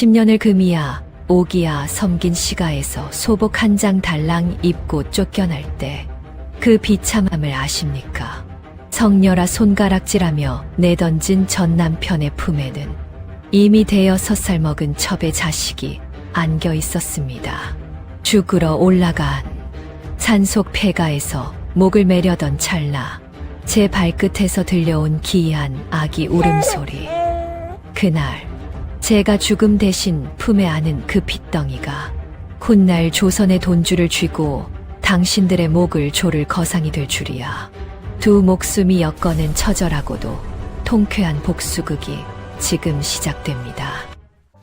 10년을 금이야 오기야 섬긴 시가에서 소복 한 장 달랑 입고 쫓겨날 때 그 비참함을 아십니까? 성녀라 손가락질하며 내던진 전 남편의 품에는 이미 대여섯 살 먹은 첩의 자식이 안겨 있었습니다. 죽으러 올라간 산속 폐가에서 목을 매려던 찰나 제 발끝에서 들려온 기이한 아기 울음소리. 그날 제가 죽음 대신 품에 안은 그 핏덩이가 훗날 조선의 돈줄을 쥐고 당신들의 목을 조를 거상이 될 줄이야. 두 목숨이 엮어낸 처절하고도 통쾌한 복수극이 지금 시작됩니다.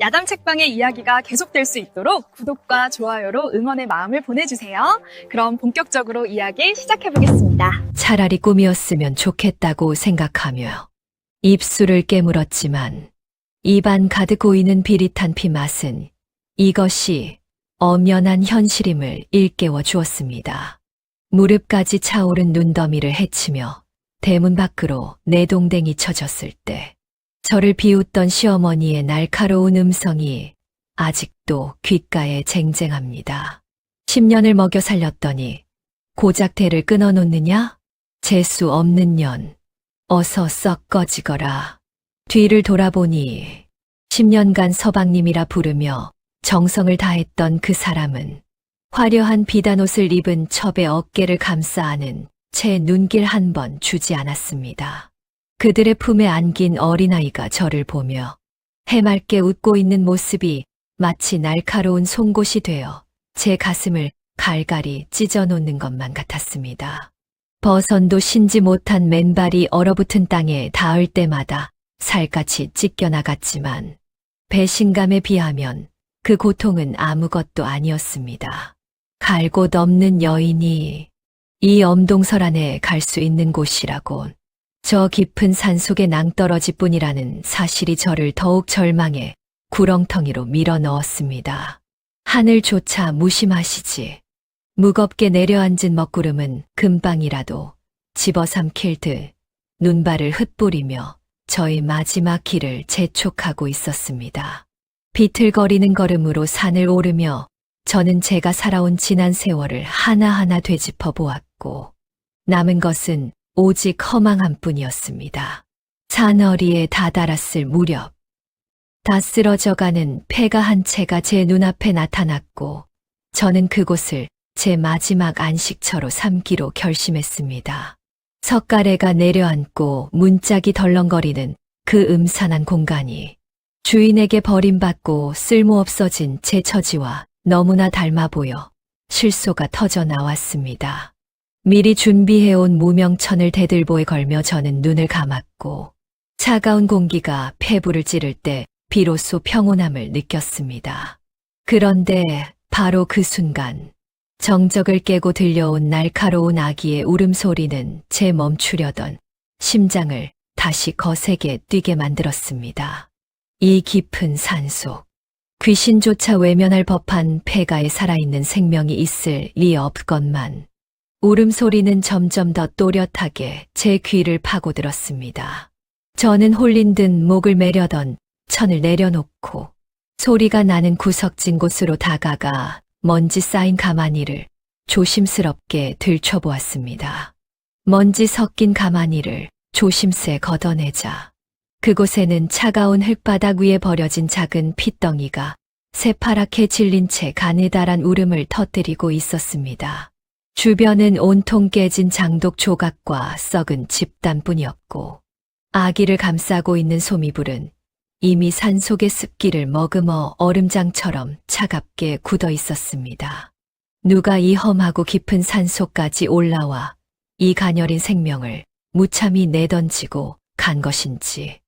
야담 책방의 이야기가 계속될 수 있도록 구독과 좋아요로 응원의 마음을 보내주세요. 그럼 본격적으로 이야기 시작해보겠습니다. 차라리 꿈이었으면 좋겠다고 생각하며 입술을 깨물었지만 입안 가득 고이는 비릿한 피 맛은 이것이 엄연한 현실임을 일깨워 주었습니다. 무릎까지 차오른 눈더미를 헤치며 대문 밖으로 내동댕이 쳐졌을 때 저를 비웃던 시어머니의 날카로운 음성이 아직도 귓가에 쟁쟁합니다. 10년을 먹여 살렸더니 고작 대를 끊어놓느냐? 재수 없는 년, 어서 썩 꺼지거라. 뒤를 돌아보니 10년간 서방님이라 부르며 정성을 다했던 그 사람은 화려한 비단옷을 입은 첩의 어깨를 감싸 안은 제 눈길 한 번 주지 않았습니다. 그들의 품에 안긴 어린아이가 저를 보며 해맑게 웃고 있는 모습이 마치 날카로운 송곳이 되어 제 가슴을 갈갈이 찢어놓는 것만 같았습니다. 버선도 신지 못한 맨발이 얼어붙은 땅에 닿을 때마다 살갗이 찢겨나갔지만 배신감에 비하면 그 고통은 아무것도 아니었습니다. 갈 곳 없는 여인이 이 엄동설 안에 갈 수 있는 곳이라곤 저 깊은 산속의 낭떠러지뿐이라는 사실이 저를 더욱 절망에 구렁텅이로 밀어 넣었습니다. 하늘조차 무심하시지. 무겁게 내려앉은 먹구름은 금방이라도 집어삼킬 듯 눈발을 흩뿌리며 저의 마지막 길을 재촉하고 있었습니다. 비틀거리는 걸음으로 산을 오르며 저는 제가 살아온 지난 세월을 하나하나 되짚어 보았고 남은 것은 오직 허망한 뿐이었습니다. 산허리에 다다랐을 무렵 다 쓰러져가는 폐가 한 채가 제 눈앞에 나타났고 저는 그곳을 제 마지막 안식처로 삼기로 결심했습니다. 석가래가 내려앉고 문짝이 덜렁거리는 그 음산한 공간이 주인에게 버림받고 쓸모없어진 제 처지와 너무나 닮아 보여 실소가 터져 나왔습니다. 미리 준비해온 무명천을 대들보에 걸며 저는 눈을 감았고 차가운 공기가 폐부를 찌를 때 비로소 평온함을 느꼈습니다. 그런데 바로 그 순간 정적을 깨고 들려온 날카로운 아기의 울음소리는 제 멈추려던 심장을 다시 거세게 뛰게 만들었습니다. 이 깊은 산속, 귀신조차 외면할 법한 폐가에 살아있는 생명이 있을 리 없건만 울음소리는 점점 더 또렷하게 제 귀를 파고들었습니다. 저는 홀린 듯 목을 매려던 천을 내려놓고 소리가 나는 구석진 곳으로 다가가 먼지 쌓인 가마니를 조심스럽게 들춰보았습니다. 먼지 섞인 가마니를 조심스레 걷어내자 그곳에는 차가운 흙바닥 위에 버려진 작은 핏덩이가 새파랗게 질린 채 가느다란 울음을 터뜨리고 있었습니다. 주변은 온통 깨진 장독 조각과 썩은 집단뿐이었고 아기를 감싸고 있는 소미불은 이미 산속의 습기를 머금어 얼음장처럼 차갑게 굳어 있었습니다. 누가 이 험하고 깊은 산속까지 올라와 이 가녀린 생명을 무참히 내던지고 간 것인지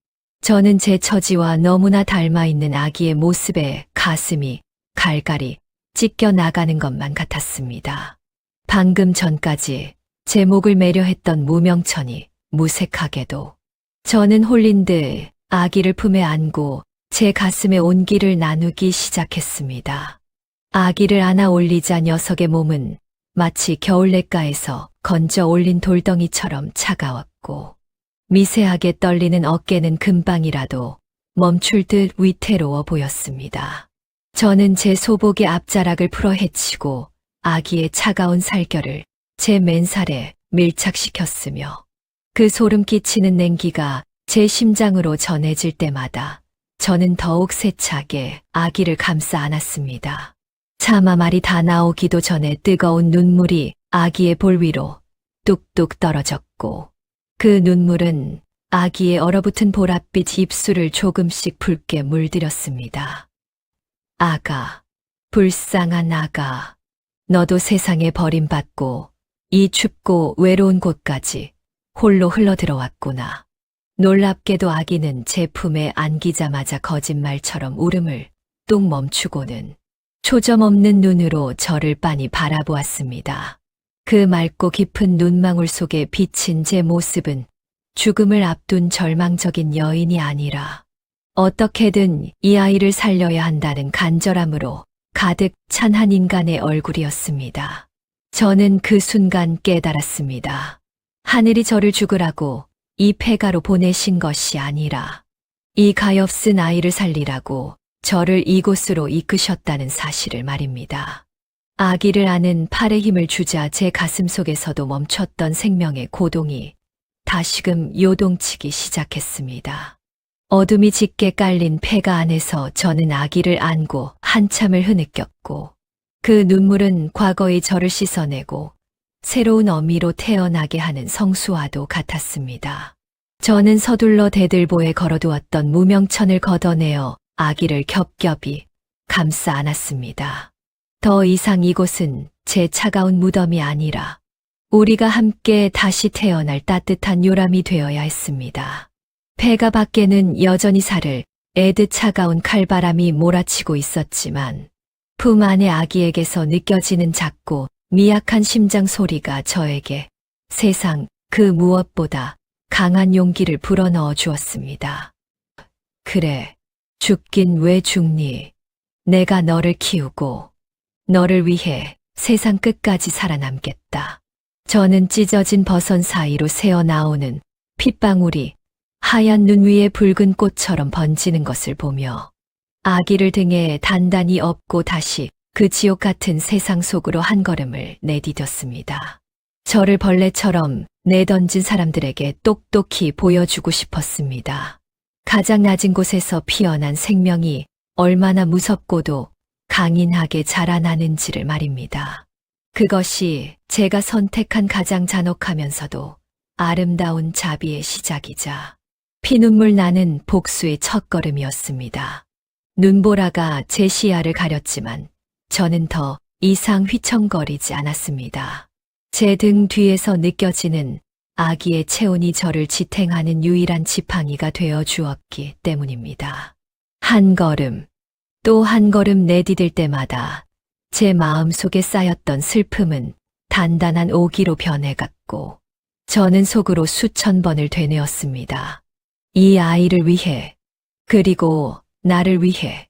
저는 제 처지와 너무나 닮아 있는 아기의 모습에 가슴이 갈갈이 찢겨 나가는 것만 같았습니다. 방금 전까지 제 목을 매려 했던 무명천이 무색하게도 저는 홀린 듯 아기를 품에 안고 제 가슴에 온기를 나누기 시작했습니다. 아기를 안아 올리자 녀석의 몸은 마치 겨울냇가에서 건져 올린 돌덩이처럼 차가웠고 미세하게 떨리는 어깨는 금방이라도 멈출 듯 위태로워 보였습니다. 저는 제 소복의 앞자락을 풀어 헤치고 아기의 차가운 살결을 제 맨살에 밀착시켰으며 그 소름 끼치는 냉기가 제 심장으로 전해질 때마다 저는 더욱 세차게 아기를 감싸 안았습니다. 차마 말이 다 나오기도 전에 뜨거운 눈물이 아기의 볼 위로 뚝뚝 떨어졌고 그 눈물은 아기의 얼어붙은 보랏빛 입술을 조금씩 붉게 물들였습니다. 아가, 불쌍한 아가, 너도 세상에 버림받고 이 춥고 외로운 곳까지 홀로 흘러들어왔구나. 놀랍게도 아기는 제 품에 안기자마자 거짓말처럼 울음을 뚝 멈추고는 초점 없는 눈으로 저를 빤히 바라보았습니다. 그 맑고 깊은 눈망울 속에 비친 제 모습은 죽음을 앞둔 절망적인 여인이 아니라 어떻게든 이 아이를 살려야 한다는 간절함으로 가득 찬 한 인간의 얼굴이었습니다. 저는 그 순간 깨달았습니다. 하늘이 저를 죽으라고 이 폐가로 보내신 것이 아니라 이 가엾은 아이를 살리라고 저를 이곳으로 이끄셨다는 사실을 말입니다. 아기를 안은 팔에 힘을 주자 제 가슴 속에서도 멈췄던 생명의 고동이 다시금 요동치기 시작했습니다. 어둠이 짙게 깔린 폐가 안에서 저는 아기를 안고 한참을 흐느꼈고 그 눈물은 과거의 저를 씻어내고 새로운 어미로 태어나게 하는 성수와도 같았습니다. 저는 서둘러 대들보에 걸어두었던 무명천을 걷어내어 아기를 겹겹이 감싸 안았습니다. 더 이상 이곳은 제 차가운 무덤이 아니라 우리가 함께 다시 태어날 따뜻한 요람이 되어야 했습니다. 폐가 밖에는 여전히 살을 애듯 차가운 칼바람이 몰아치고 있었지만 품 안의 아기에게서 느껴지는 작고 미약한 심장 소리가 저에게 세상 그 무엇보다 강한 용기를 불어넣어 주었습니다. 그래, 죽긴 왜 죽니? 내가 너를 키우고 너를 위해 세상 끝까지 살아남겠다. 저는 찢어진 버선 사이로 새어나오는 핏방울이 하얀 눈 위에 붉은 꽃처럼 번지는 것을 보며 아기를 등에 단단히 업고 다시 그 지옥 같은 세상 속으로 한 걸음을 내디뎠습니다. 저를 벌레처럼 내던진 사람들에게 똑똑히 보여주고 싶었습니다. 가장 낮은 곳에서 피어난 생명이 얼마나 무섭고도 강인하게 자라나는지를 말입니다. 그것이 제가 선택한 가장 잔혹하면서도 아름다운 자비의 시작이자 피눈물 나는 복수의 첫걸음이었습니다. 눈보라가 제 시야를 가렸지만 저는 더 이상 휘청거리지 않았습니다. 제 등 뒤에서 느껴지는 아기의 체온이 저를 지탱하는 유일한 지팡이가 되어 주었기 때문입니다. 한 걸음, 또 한 걸음 내디딜 때마다 제 마음 속에 쌓였던 슬픔은 단단한 오기로 변해갔고 저는 속으로 수천 번을 되뇌었습니다. 이 아이를 위해, 그리고 나를 위해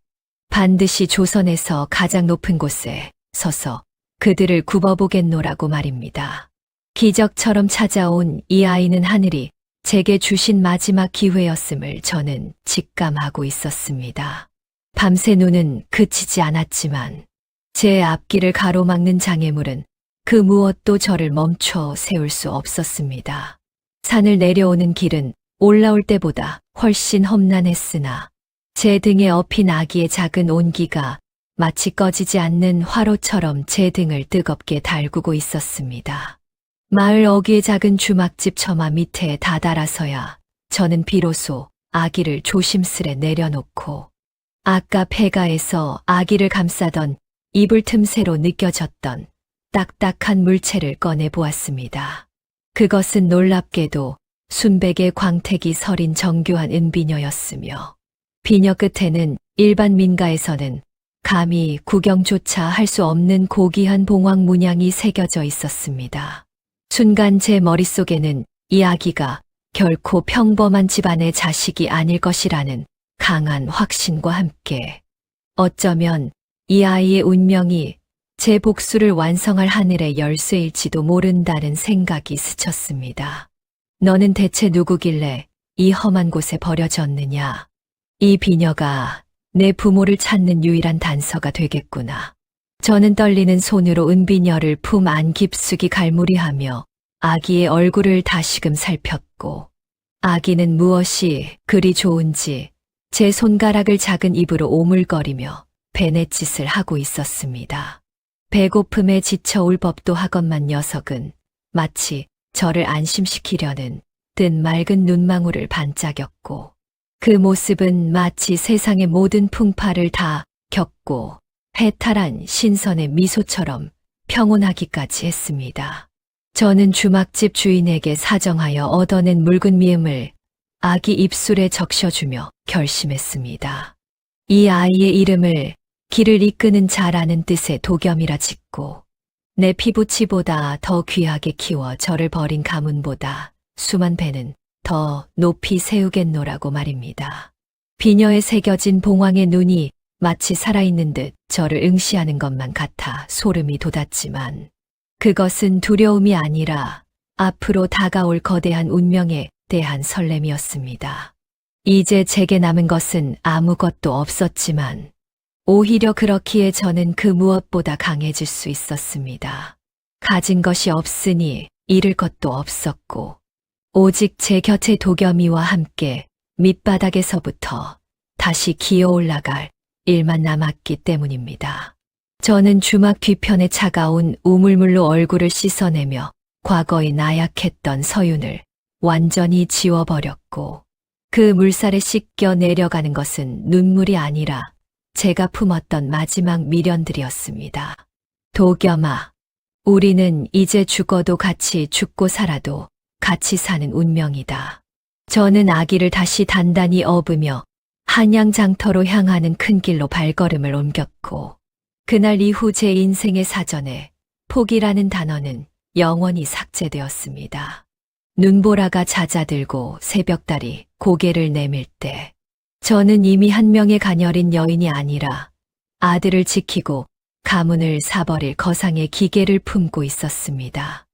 반드시 조선에서 가장 높은 곳에 서서 그들을 굽어보겠노라고 말입니다. 기적처럼 찾아온 이 아이는 하늘이 제게 주신 마지막 기회였음을 저는 직감하고 있었습니다. 밤새 눈은 그치지 않았지만 제 앞길을 가로막는 장애물은 그 무엇도 저를 멈춰 세울 수 없었습니다. 산을 내려오는 길은 올라올 때보다 훨씬 험난했으나 제 등에 업힌 아기의 작은 온기가 마치 꺼지지 않는 화로처럼 제 등을 뜨겁게 달구고 있었습니다. 마을 어귀의 작은 주막집 처마 밑에 다다라서야 저는 비로소 아기를 조심스레 내려놓고 아까 폐가에서 아기를 감싸던 이불 틈새로 느껴졌던 딱딱한 물체를 꺼내 보았습니다. 그것은 놀랍게도 순백의 광택이 서린 정교한 은비녀였으며 비녀 끝에는 일반 민가에서는 감히 구경조차 할 수 없는 고귀한 봉황 문양이 새겨져 있었습니다. 순간 제 머릿속에는 이 아기가 결코 평범한 집안의 자식이 아닐 것이라는 강한 확신과 함께 어쩌면 이 아이의 운명이 제 복수를 완성할 하늘의 열쇠일지도 모른다는 생각이 스쳤습니다. 너는 대체 누구길래 이 험한 곳에 버려졌느냐? 이 비녀가 내 부모를 찾는 유일한 단서가 되겠구나. 저는 떨리는 손으로 은비녀를 품 안 깊숙이 갈무리하며 아기의 얼굴을 다시금 살폈고, 아기는 무엇이 그리 좋은지 제 손가락을 작은 입으로 오물거리며 베넷짓을 하고 있었습니다. 배고픔에 지쳐 울 법도 하건만 녀석은 마치 저를 안심시키려는 뜬 맑은 눈망울을 반짝였고, 그 모습은 마치 세상의 모든 풍파를 다 겪고 해탈한 신선의 미소처럼 평온하기까지 했습니다. 저는 주막집 주인에게 사정하여 얻어낸 묽은 미음을 아기 입술에 적셔주며 결심했습니다. 이 아이의 이름을 길을 이끄는 자라는 뜻의 도겸이라 짓고, 내 피부치보다 더 귀하게 키워 저를 버린 가문보다 수만 배는 더 높이 세우겠노라고 말입니다. 비녀에 새겨진 봉황의 눈이 마치 살아있는 듯 저를 응시하는 것만 같아 소름이 돋았지만, 그것은 두려움이 아니라 앞으로 다가올 거대한 운명에 대한 설렘이었습니다. 이제 제게 남은 것은 아무것도 없었지만 오히려 그렇기에 저는 그 무엇보다 강해질 수 있었습니다. 가진 것이 없으니 잃을 것도 없었고, 오직 제 곁에 도겸이와 함께 밑바닥에서부터 다시 기어 올라갈 일만 남았기 때문입니다. 저는 주막 뒤편에 차가운 우물물로 얼굴을 씻어내며 과거에 나약했던 서윤을 완전히 지워버렸고, 그 물살에 씻겨 내려가는 것은 눈물이 아니라 제가 품었던 마지막 미련들이었습니다. 도겸아, 우리는 이제 죽어도 같이 죽고 살아도 같이 사는 운명이다. 저는 아기를 다시 단단히 업으며 한양장터로 향하는 큰 길로 발걸음을 옮겼고, 그날 이후 제 인생의 사전에 포기라는 단어는 영원히 삭제되었습니다. 눈보라가 잦아들고 새벽달이 고개를 내밀 때, 저는 이미 한 명의 가녀린 여인이 아니라 아들을 지키고 가문을 사버릴 거상의 기계를 품고 있었습니다.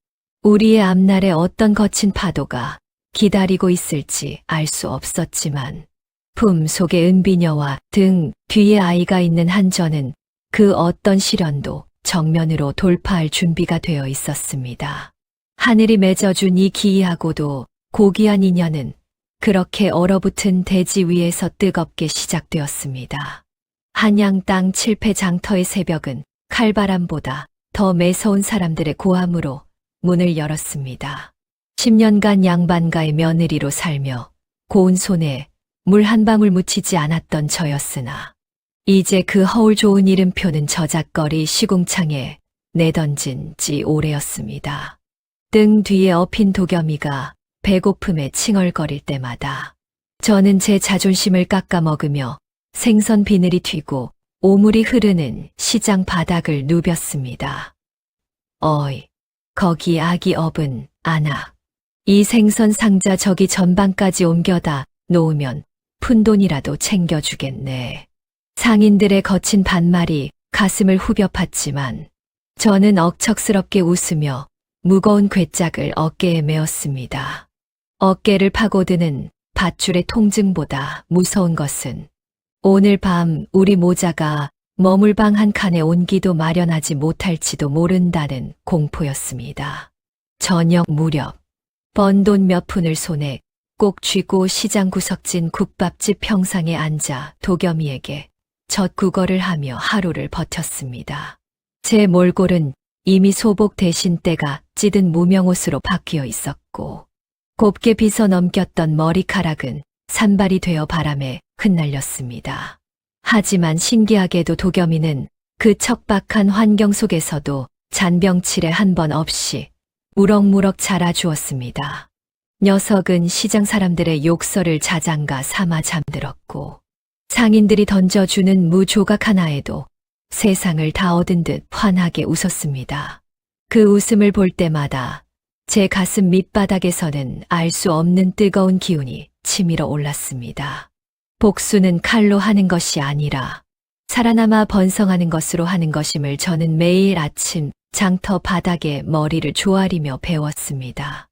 우리의 앞날에 어떤 거친 파도가 기다리고 있을지 알 수 없었지만, 품 속에 은비녀와 등 뒤에 아이가 있는 한 저는 그 어떤 시련도 정면으로 돌파할 준비가 되어 있었습니다. 하늘이 맺어준 이 기이하고도 고귀한 인연은 그렇게 얼어붙은 대지 위에서 뜨겁게 시작되었습니다. 한양 땅 칠패 장터의 새벽은 칼바람보다 더 매서운 사람들의 고함으로 문을 열었습니다. 10년간 양반가의 며느리로 살며 고운 손에 물 한 방울 묻히지 않았던 저였으나, 이제 그 허울 좋은 이름표는 저작거리 시궁창에 내던진 지 오래였습니다. 등 뒤에 엎인 도겸이가 배고픔에 칭얼거릴 때마다 저는 제 자존심을 깎아먹으며 생선 비늘이 튀고 오물이 흐르는 시장 바닥을 누볐습니다. 어이, 거기 아기 업은 안아. 이 생선 상자 저기 전방까지 옮겨다 놓으면 푼돈이라도 챙겨주겠네. 상인들의 거친 반말이 가슴을 후벼 팠지만 저는 억척스럽게 웃으며 무거운 괴짝을 어깨에 메었습니다. 어깨를 파고드는 밧줄의 통증보다 무서운 것은 오늘 밤 우리 모자가 머물 방 한 칸에 온기도 마련하지 못할지도 모른다는 공포였습니다. 저녁 무렵 번 돈 몇 푼을 손에 꼭 쥐고 시장 구석진 국밥집 평상에 앉아 도겸이에게 젖구걸을 하며 하루를 버텼습니다. 제 몰골은 이미 소복 대신 때가 찌든 무명옷으로 바뀌어 있었고, 곱게 빗어 넘겼던 머리카락은 산발이 되어 바람에 흩날렸습니다. 하지만 신기하게도 도겸이는 그 척박한 환경 속에서도 잔병치레 한 번 없이 무럭무럭 자라주었습니다. 녀석은 시장 사람들의 욕설을 자장가 삼아 잠들었고, 상인들이 던져주는 무 조각 하나에도 세상을 다 얻은 듯 환하게 웃었습니다. 그 웃음을 볼 때마다 제 가슴 밑바닥에서는 알 수 없는 뜨거운 기운이 치밀어 올랐습니다. 복수는 칼로 하는 것이 아니라 살아남아 번성하는 것으로 하는 것임을 저는 매일 아침 장터 바닥에 머리를 조아리며 배웠습니다.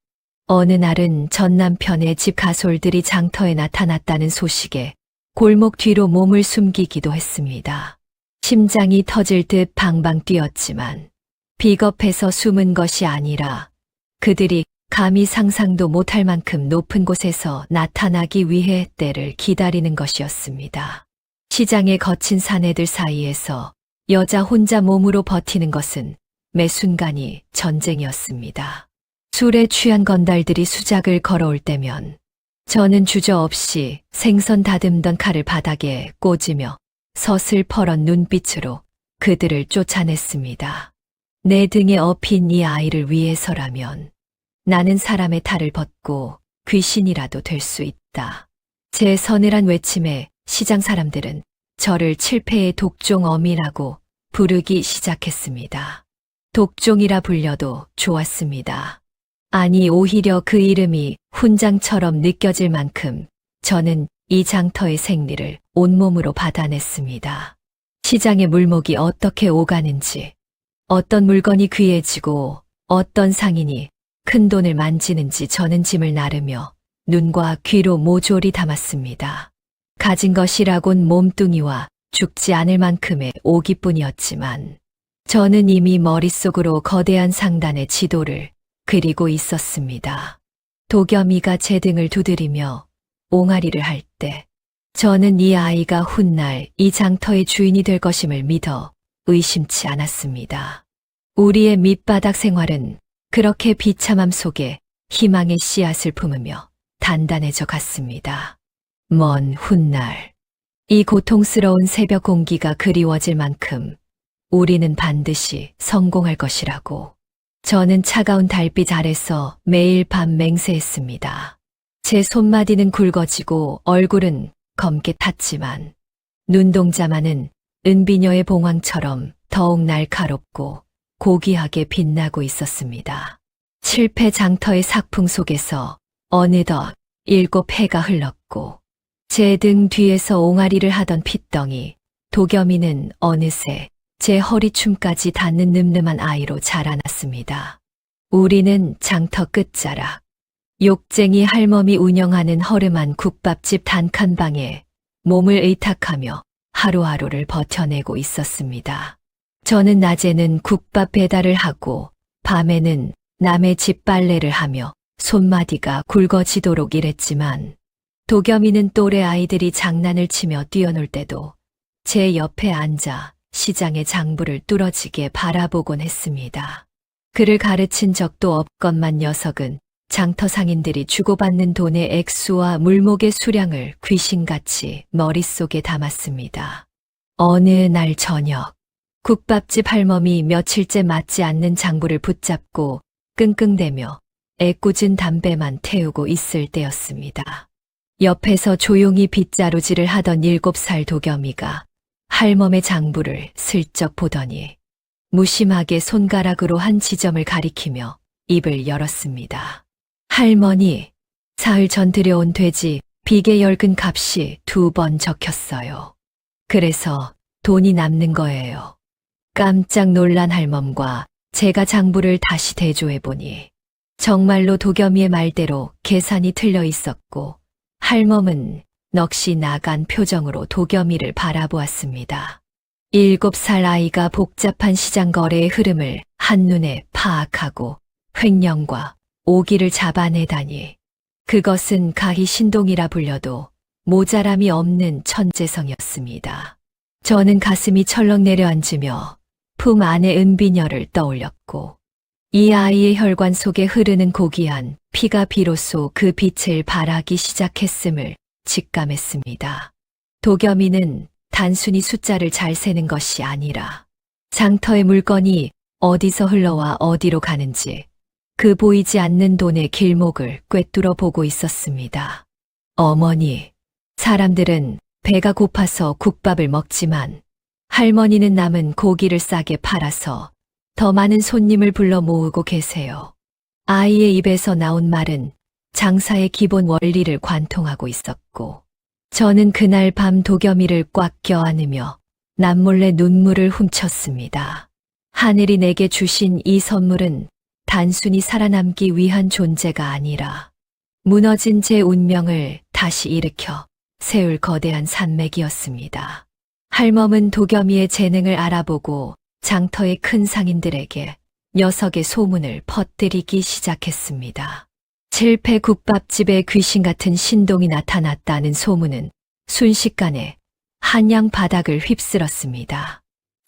어느 날은 전 남편의 집 가솔들이 장터에 나타났다는 소식에 골목 뒤로 몸을 숨기기도 했습니다. 심장이 터질 듯 방방 뛰었지만 비겁해서 숨은 것이 아니라 그들이 감히 상상도 못할 만큼 높은 곳에서 나타나기 위해 때를 기다리는 것이었습니다. 시장의 거친 사내들 사이에서 여자 혼자 몸으로 버티는 것은 매 순간이 전쟁이었습니다. 술에 취한 건달들이 수작을 걸어올 때면 저는 주저없이 생선 다듬던 칼을 바닥에 꽂으며 서슬퍼런 눈빛으로 그들을 쫓아냈습니다. 내 등에 업힌 이 아이를 위해서라면 나는 사람의 탈을 벗고 귀신이라도 될 수 있다. 제 서늘한 외침에 시장 사람들은 저를 칠패의 독종 어미라고 부르기 시작했습니다. 독종이라 불려도 좋았습니다. 아니, 오히려 그 이름이 훈장처럼 느껴질 만큼 저는 이 장터의 생리를 온몸으로 받아냈습니다. 시장의 물목이 어떻게 오가는지, 어떤 물건이 귀해지고 어떤 상인이 큰 돈을 만지는지 저는 짐을 나르며 눈과 귀로 모조리 담았습니다. 가진 것이라곤 몸뚱이와 죽지 않을 만큼의 오기뿐이었지만 저는 이미 머릿속으로 거대한 상단의 지도를 그리고 있었습니다. 도겸이가 제 등을 두드리며 옹알이를 할 때 저는 이 아이가 훗날 이 장터의 주인이 될 것임을 믿어 의심치 않았습니다. 우리의 밑바닥 생활은 그렇게 비참함 속에 희망의 씨앗을 품으며 단단해져 갔습니다. 먼 훗날 이 고통스러운 새벽 공기가 그리워질 만큼 우리는 반드시 성공할 것이라고 저는 차가운 달빛 아래서 매일 밤 맹세했습니다. 제 손마디는 굵어지고 얼굴은 검게 탔지만 눈동자만은 은비녀의 봉황처럼 더욱 날카롭고 고귀하게 빛나고 있었습니다. 칠패 장터의 삭풍 속에서 어느덧 7해가 흘렀고 제 등 뒤에서 옹알이를 하던 핏덩이 도겸이는 어느새 제 허리춤까지 닿는 늠름한 아이로 자라났습니다. 우리는 장터 끝자락 욕쟁이 할멈이 운영하는 허름한 국밥집 단칸방에 몸을 의탁하며 하루하루를 버텨내고 있었습니다. 저는 낮에는 국밥 배달을 하고 밤에는 남의 집 빨래를 하며 손마디가 굵어지도록 일했지만 도겸이는 또래 아이들이 장난을 치며 뛰어놀 때도 제 옆에 앉아 시장의 장부를 뚫어지게 바라보곤 했습니다. 그를 가르친 적도 없건만 녀석은 장터 상인들이 주고받는 돈의 액수와 물목의 수량을 귀신같이 머릿속에 담았습니다. 어느 날 저녁 국밥집 할멈이 며칠째 맞지 않는 장부를 붙잡고 끙끙대며 애꿎은 담배만 태우고 있을 때였습니다. 옆에서 조용히 빗자루질을 하던 7살 도겸이가 할멈의 장부를 슬쩍 보더니 무심하게 손가락으로 한 지점을 가리키며 입을 열었습니다. 할머니, 사흘 전 들여온 돼지 비계 열근 값이 2번 적혔어요. 그래서 돈이 남는 거예요. 깜짝 놀란 할멈과 제가 장부를 다시 대조해보니 정말로 도겸이의 말대로 계산이 틀려 있었고 할멈은 넋이 나간 표정으로 도겸이를 바라보았습니다. 7살 아이가 복잡한 시장 거래의 흐름을 한눈에 파악하고 횡령과 오기를 잡아내다니 그것은 가히 신동이라 불려도 모자람이 없는 천재성이었습니다. 저는 가슴이 철렁 내려앉으며 품 안의 은비녀를 떠올렸고 이 아이의 혈관 속에 흐르는 고귀한 피가 비로소 그 빛을 발하기 시작했음을 직감했습니다. 도겸이는 단순히 숫자를 잘 세는 것이 아니라 장터의 물건이 어디서 흘러와 어디로 가는지 그 보이지 않는 돈의 길목을 꿰뚫어 보고 있었습니다. 어머니, 사람들은 배가 고파서 국밥을 먹지만 할머니는 남은 고기를 싸게 팔아서 더 많은 손님을 불러 모으고 계세요. 아이의 입에서 나온 말은 장사의 기본 원리를 관통하고 있었고 저는 그날 밤 도겸이를 꽉 껴안으며 남몰래 눈물을 훔쳤습니다. 하늘이 내게 주신 이 선물은 단순히 살아남기 위한 존재가 아니라 무너진 제 운명을 다시 일으켜 세울 거대한 산맥이었습니다. 할멈은 도겸이의 재능을 알아보고 장터의 큰 상인들에게 녀석의 소문을 퍼뜨리기 시작했습니다. 칠패 국밥집에 귀신 같은 신동이 나타났다는 소문은 순식간에 한양 바닥을 휩쓸었습니다.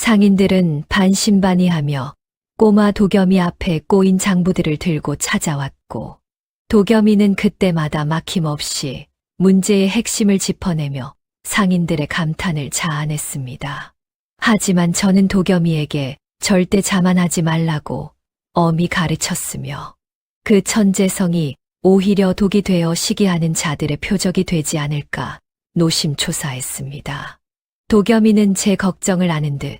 상인들은 반신반의하며 꼬마 도겸이 앞에 꼬인 장부들을 들고 찾아왔고, 도겸이는 그때마다 막힘없이 문제의 핵심을 짚어내며 상인들의 감탄을 자아냈습니다. 하지만 저는 도겸이에게 절대 자만하지 말라고 엄히 가르쳤으며, 그 천재성이 오히려 독이 되어 시기하는 자들의 표적이 되지 않을까 노심초사했습니다. 도겸이는 제 걱정을 아는 듯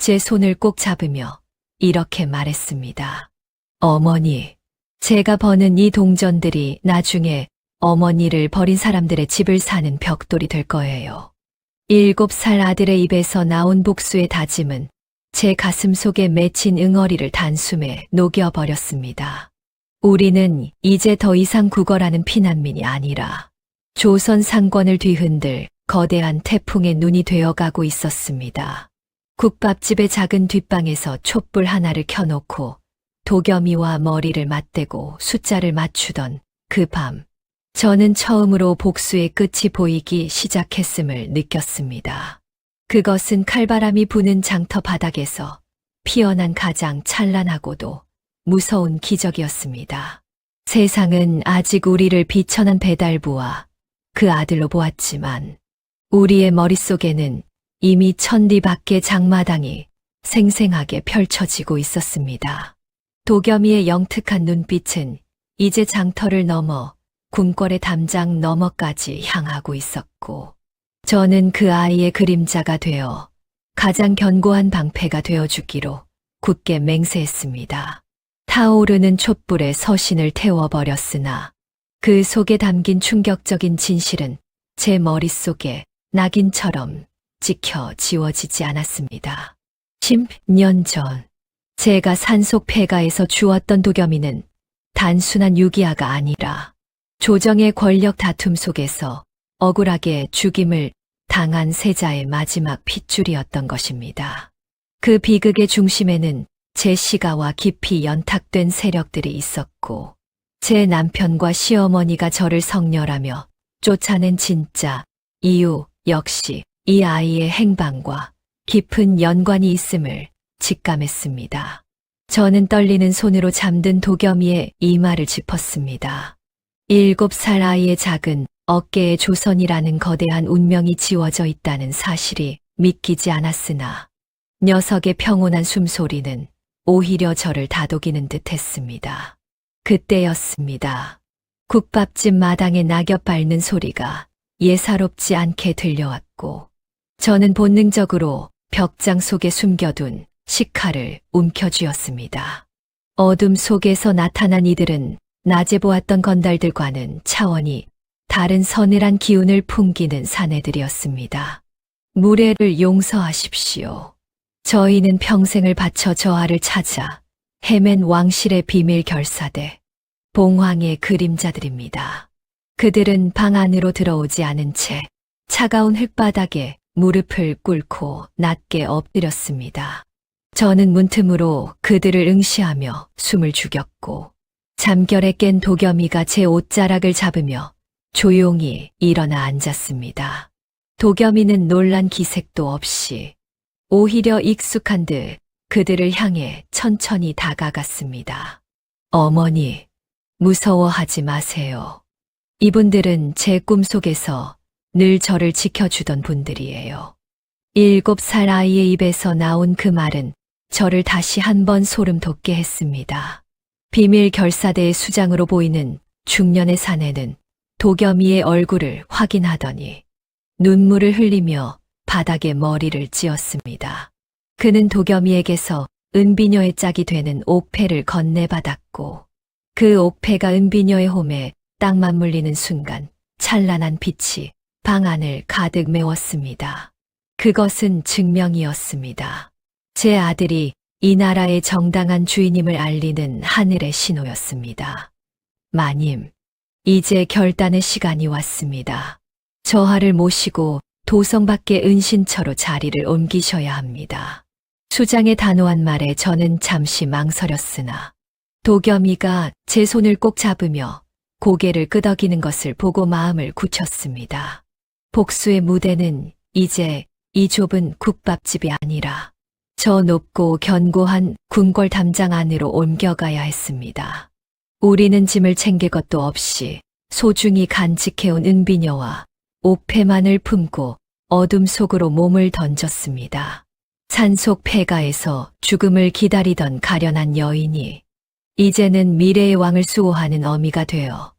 제 손을 꼭 잡으며 이렇게 말했습니다. 어머니, 제가 버는 이 동전들이 나중에 어머니를 버린 사람들의 집을 사는 벽돌이 될 거예요. 7살 아들의 입에서 나온 복수의 다짐은 제 가슴 속에 맺힌 응어리를 단숨에 녹여버렸습니다. 우리는 이제 더 이상 국어라는 피난민이 아니라 조선 상권을 뒤흔들 거대한 태풍의 눈이 되어가고 있었습니다. 국밥집의 작은 뒷방에서 촛불 하나를 켜놓고 도겸이와 머리를 맞대고 숫자를 맞추던 그 밤, 저는 처음으로 복수의 끝이 보이기 시작했음을 느꼈습니다. 그것은 칼바람이 부는 장터 바닥에서 피어난 가장 찬란하고도 무서운 기적이었습니다. 세상은 아직 우리를 비천한 배달부와 그 아들로 보았지만 우리의 머릿속에는 이미 천리 밖의 장마당이 생생하게 펼쳐지고 있었습니다. 도겸이의 영특한 눈빛은 이제 장터를 넘어 궁궐의 담장 너머까지 향하고 있었고, 저는 그 아이의 그림자가 되어 가장 견고한 방패가 되어주기로 굳게 맹세했습니다. 타오르는 촛불에 서신을 태워버렸으나 그 속에 담긴 충격적인 진실은 제 머릿속에 낙인처럼 찍혀 지워지지 않았습니다. 10년 전 제가 산속 폐가에서 주웠던 도겸이는 단순한 유기아가 아니라 조정의 권력 다툼 속에서 억울하게 죽임을 당한 세자의 마지막 핏줄이었던 것입니다. 그 비극의 중심에는 제 시가와 깊이 연탁된 세력들이 있었고, 제 남편과 시어머니가 저를 성렬하며 쫓아낸 진짜 이유 역시 이 아이의 행방과 깊은 연관이 있음을 직감했습니다. 저는 떨리는 손으로 잠든 도겸이의 이마를 짚었습니다. 7살 아이의 작은 어깨에 조선이라는 거대한 운명이 지워져 있다는 사실이 믿기지 않았으나 녀석의 평온한 숨소리는 오히려 저를 다독이는 듯 했습니다. 그때였습니다. 국밥집 마당에 낙엽 밟는 소리가 예사롭지 않게 들려왔고, 저는 본능적으로 벽장 속에 숨겨둔 식칼을 움켜쥐었습니다. 어둠 속에서 나타난 이들은 낮에 보았던 건달들과는 차원이 다른 서늘한 기운을 풍기는 사내들이었습니다. 무례를 용서하십시오. 저희는 평생을 바쳐 저하를 찾아 헤맨 왕실의 비밀 결사대, 봉황의 그림자들입니다. 그들은 방 안으로 들어오지 않은 채 차가운 흙바닥에 무릎을 꿇고 낮게 엎드렸습니다. 저는 문틈으로 그들을 응시하며 숨을 죽였고, 잠결에 깬 도겸이가 제 옷자락을 잡으며 조용히 일어나 앉았습니다. 도겸이는 놀란 기색도 없이 오히려 익숙한 듯 그들을 향해 천천히 다가갔습니다. 어머니, 무서워하지 마세요. 이분들은 제 꿈속에서 늘 저를 지켜주던 분들이에요. 7살 아이의 입에서 나온 그 말은 저를 다시 한번 소름 돋게 했습니다. 비밀 결사대의 수장으로 보이는 중년의 사내는 도겸이의 얼굴을 확인하더니 눈물을 흘리며 바닥에 머리를 찧었습니다. 그는 도겸이에게서 은비녀의 짝이 되는 옥패를 건네받았고, 그 옥패가 은비녀의 홈에 딱 맞물리는 순간 찬란한 빛이 방 안을 가득 메웠습니다. 그것은 증명이었습니다. 제 아들이 이 나라의 정당한 주인임을 알리는 하늘의 신호였습니다. 마님, 이제 결단의 시간이 왔습니다. 저하를 모시고 도성 밖의 은신처로 자리를 옮기셔야 합니다. 수장의 단호한 말에 저는 잠시 망설였으나 도겸이가 제 손을 꼭 잡으며 고개를 끄덕이는 것을 보고 마음을 굳혔습니다. 복수의 무대는 이제 이 좁은 국밥집이 아니라 저 높고 견고한 궁궐 담장 안으로 옮겨가야 했습니다. 우리는 짐을 챙길 것도 없이 소중히 간직해온 은비녀와 옥패만을 품고 어둠 속으로 몸을 던졌습니다. 산속 폐가에서 죽음을 기다리던 가련한 여인이 이제는 미래의 왕을 수호하는 어미가 되어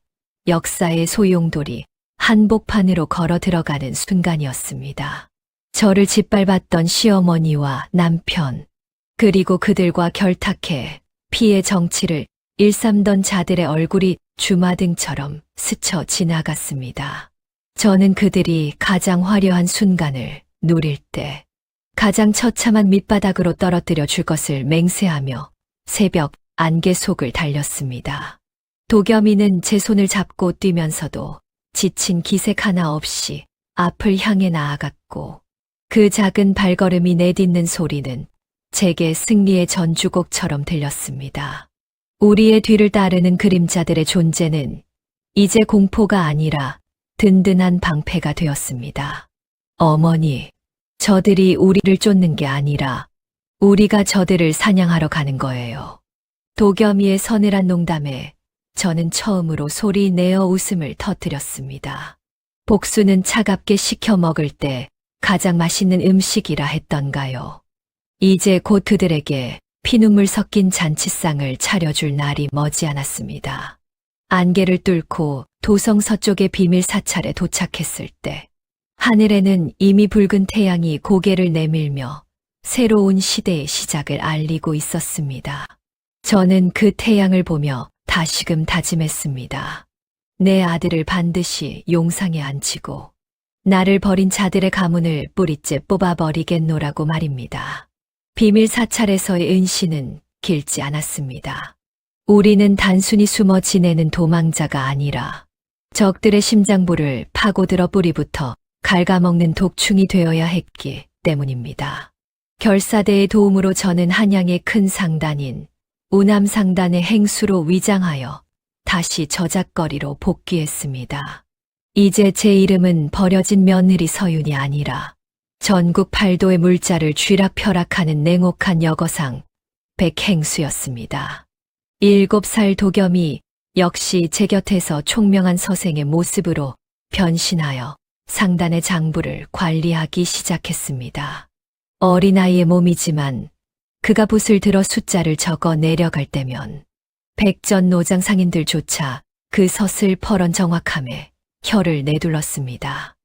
역사의 소용돌이 한복판으로 걸어 들어가는 순간이었습니다. 저를 짓밟았던 시어머니와 남편, 그리고 그들과 결탁해 피의 정치를 일삼던 자들의 얼굴이 주마등처럼 스쳐 지나갔습니다. 저는 그들이 가장 화려한 순간을 누릴 때 가장 처참한 밑바닥으로 떨어뜨려 줄 것을 맹세하며 새벽 안개 속을 달렸습니다. 도겸이는 제 손을 잡고 뛰면서도 지친 기색 하나 없이 앞을 향해 나아갔고 그 작은 발걸음이 내딛는 소리는 제게 승리의 전주곡처럼 들렸습니다. 우리의 뒤를 따르는 그림자들의 존재는 이제 공포가 아니라 든든한 방패가 되었습니다. 어머니, 저들이 우리를 쫓는 게 아니라 우리가 저들을 사냥하러 가는 거예요. 도겸이의 서늘한 농담에 저는 처음으로 소리 내어 웃음을 터뜨렸습니다. 복수는 차갑게 식혀 먹을 때 가장 맛있는 음식이라 했던가요. 이제 곧 그들에게 피눈물 섞인 잔치상을 차려줄 날이 머지않았습니다. 안개를 뚫고 도성 서쪽의 비밀 사찰에 도착했을 때 하늘에는 이미 붉은 태양이 고개를 내밀며 새로운 시대의 시작을 알리고 있었습니다. 저는 그 태양을 보며 다시금 다짐했습니다. 내 아들을 반드시 용상에 앉히고 나를 버린 자들의 가문을 뿌리째 뽑아버리겠노라고 말입니다. 비밀 사찰에서의 은신은 길지 않았습니다. 우리는 단순히 숨어 지내는 도망자가 아니라 적들의 심장부를 파고들어 뿌리부터 갉아먹는 독충이 되어야 했기 때문입니다. 결사대의 도움으로 저는 한양의 큰 상단인 우남상단의 행수로 위장하여 다시 저작거리로 복귀했습니다. 이제 제 이름은 버려진 며느리 서윤이 아니라 전국 팔도의 물자를 쥐락펴락하는 냉혹한 여거상 백행수였습니다. 7살 도겸이 역시 제 곁에서 총명한 서생의 모습으로 변신하여 상단의 장부를 관리하기 시작했습니다. 어린아이의 몸이지만 그가 붓을 들어 숫자를 적어 내려갈 때면 백전 노장 상인들조차 그 서슬퍼런 정확함에 혀를 내둘렀습니다.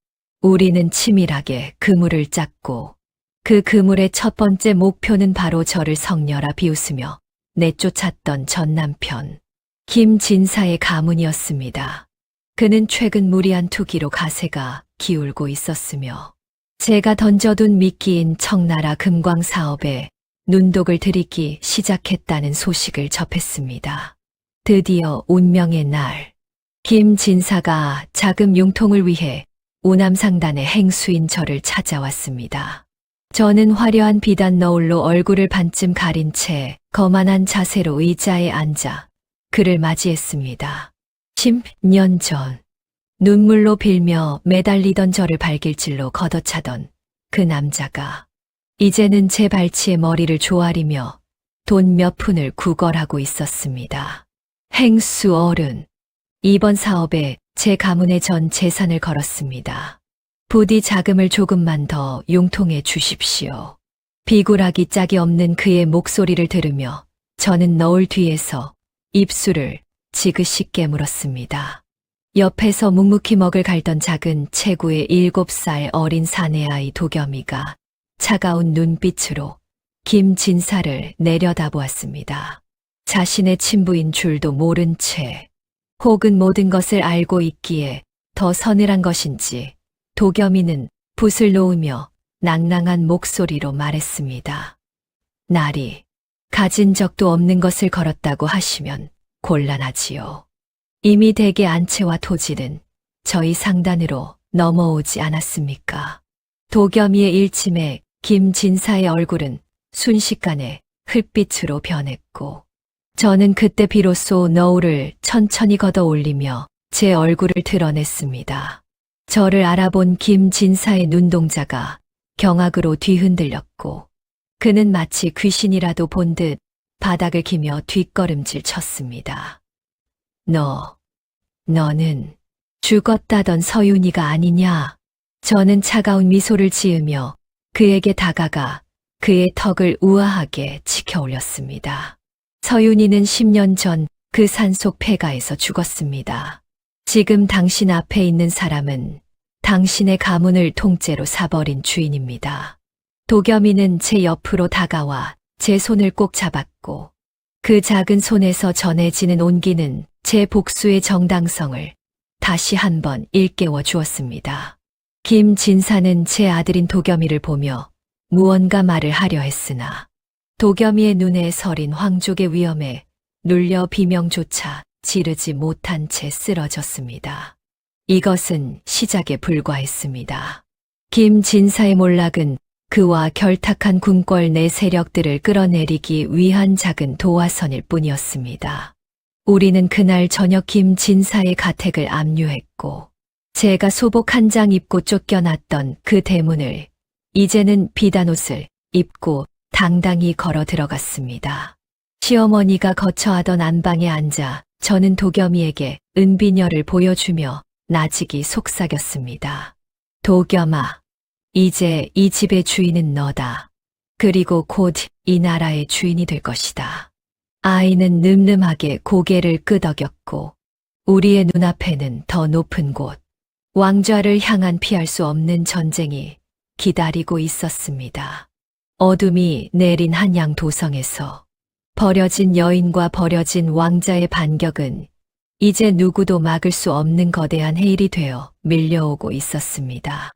우리는 치밀하게 그물을 짰고 그 그물의 첫 번째 목표는 바로 저를 성녀라 비웃으며 내쫓았던 전 남편 김진사의 가문이었습니다. 그는 최근 무리한 투기로 가세가 기울고 있었으며 제가 던져둔 미끼인 청나라 금광 사업에 눈독을 들이기 시작했다는 소식을 접했습니다. 드디어 운명의 날, 김진사가 자금 융통을 위해 우남상단의 행수인 저를 찾아왔습니다. 저는 화려한 비단 너울로 얼굴을 반쯤 가린 채 거만한 자세로 의자에 앉아 그를 맞이했습니다. 10년 전 눈물로 빌며 매달리던 저를 발길질로 걷어차던 그 남자가 이제는 제 발치에 머리를 조아리며 돈 몇 푼을 구걸하고 있었습니다. 행수 어른, 이번 사업에 제 가문의 전 재산을 걸었습니다. 부디 자금을 조금만 더 융통해 주십시오. 비굴하기 짝이 없는 그의 목소리를 들으며 저는 너울 뒤에서 입술을 지그시 깨물었습니다. 옆에서 묵묵히 먹을 갈던 작은 체구의 7살 어린 사내아이 도겸이가 차가운 눈빛으로 김진사를 내려다보았습니다. 자신의 친부인 줄도 모른 채 혹은 모든 것을 알고 있기에 더 서늘한 것인지 도겸이는 붓을 놓으며 낭낭한 목소리로 말했습니다. 날이 가진 적도 없는 것을 걸었다고 하시면 곤란하지요. 이미 댁의 안채와 토지는 저희 상단으로 넘어오지 않았습니까? 도겸이의 일침에 김진사의 얼굴은 순식간에 흙빛으로 변했고, 저는 그때 비로소 너울을 천천히 걷어 올리며 제 얼굴을 드러냈습니다. 저를 알아본 김진사의 눈동자가 경악으로 뒤흔들렸고, 그는 마치 귀신이라도 본 듯 바닥을 기며 뒷걸음질 쳤습니다. 너는 죽었다던 서윤이가 아니냐? 저는 차가운 미소를 지으며 그에게 다가가 그의 턱을 우아하게 치켜 올렸습니다. 서윤이는 10년 전 그 산속 폐가에서 죽었습니다. 지금 당신 앞에 있는 사람은 당신의 가문을 통째로 사버린 주인입니다. 도겸이는 제 옆으로 다가와 제 손을 꼭 잡았고, 그 작은 손에서 전해지는 온기는 제 복수의 정당성을 다시 한번 일깨워 주었습니다. 김진사는 제 아들인 도겸이를 보며 무언가 말을 하려 했으나 도겸이의 눈에 서린 황족의 위험에 눌려 비명조차 지르지 못한 채 쓰러졌습니다. 이것은 시작에 불과했습니다. 김진사의 몰락은 그와 결탁한 궁궐 내 세력들을 끌어내리기 위한 작은 도화선일 뿐이었습니다. 우리는 그날 저녁 김진사의 가택을 압류했고, 제가 소복 한 장 입고 쫓겨났던 그 대문을 이제는 비단 옷을 입고 당당히 걸어 들어갔습니다. 시어머니가 거처하던 안방에 앉아 저는 도겸이에게 은비녀를 보여주며 나직이 속삭였습니다. 도겸아, 이제 이 집의 주인은 너다. 그리고 곧 이 나라의 주인이 될 것이다. 아이는 늠름하게 고개를 끄덕였고, 우리의 눈앞에는 더 높은 곳, 왕좌를 향한 피할 수 없는 전쟁이 기다리고 있었습니다. 어둠이 내린 한양 도성에서 버려진 여인과 버려진 왕자의 반격은 이제 누구도 막을 수 없는 거대한 해일이 되어 밀려오고 있었습니다.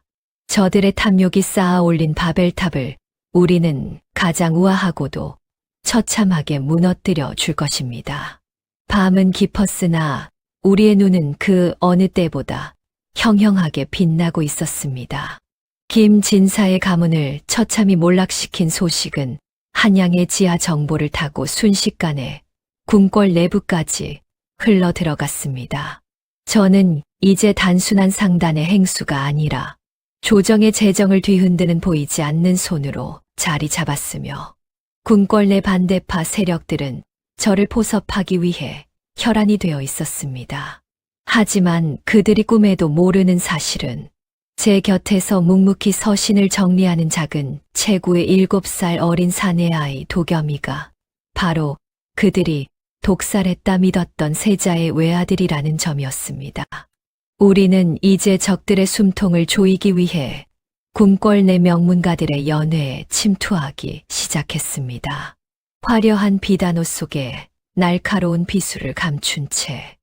저들의 탐욕이 쌓아 올린 바벨탑을 우리는 가장 우아하고도 처참하게 무너뜨려 줄 것입니다. 밤은 깊었으나 우리의 눈은 그 어느 때보다 형형하게 빛나고 있었습니다. 김진사의 가문을 처참히 몰락시킨 소식은 한양의 지하 정보를 타고 순식간에 궁궐 내부까지 흘러 들어갔습니다. 저는 이제 단순한 상단의 행수가 아니라 조정의 재정을 뒤흔드는 보이지 않는 손으로 자리 잡았으며, 궁궐 내 반대파 세력들은 저를 포섭하기 위해 혈안이 되어 있었습니다. 하지만 그들이 꿈에도 모르는 사실은 제 곁에서 묵묵히 서신을 정리하는 작은 체구의 7살 어린 사내 아이 도겸이가 바로 그들이 독살했다 믿었던 세자의 외아들이라는 점이었습니다. 우리는 이제 적들의 숨통을 조이기 위해 궁궐 내 명문가들의 연회에 침투하기 시작했습니다. 화려한 비단옷 속에 날카로운 비수를 감춘 채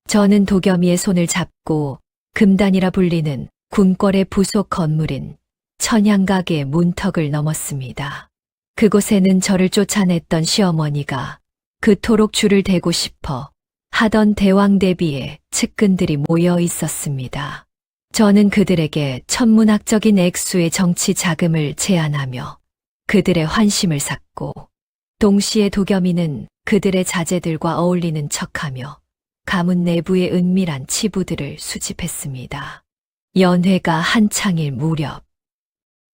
저는 도겸이의 손을 잡고 금단이라 불리는 궁궐의 부속 건물인 천양각의 문턱을 넘었습니다. 그곳에는 저를 쫓아냈던 시어머니가 그토록 줄을 대고 싶어 하던 대왕 대비의 측근들이 모여 있었습니다. 저는 그들에게 천문학적인 액수의 정치 자금을 제안하며 그들의 환심을 샀고, 동시에 도겸이는 그들의 자제들과 어울리는 척하며 가문 내부의 은밀한 치부들을 수집했습니다. 연회가 한창일 무렵,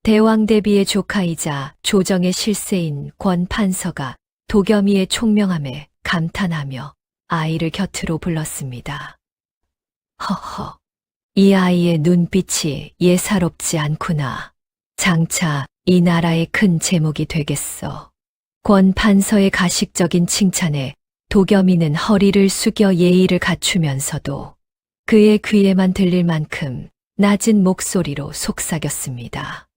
대왕 대비의 조카이자 조정의 실세인 권 판서가 도겸이의 총명함에 감탄하며 아이를 곁으로 불렀습니다. 허허, 이 아이의 눈빛이 예사롭지 않구나. 장차 이 나라의 큰 제목이 되겠어. 권 판서의 가식적인 칭찬에 도겸이는 허리를 숙여 예의를 갖추면서도 그의 귀에만 들릴 만큼 낮은 목소리로 속삭였습니다.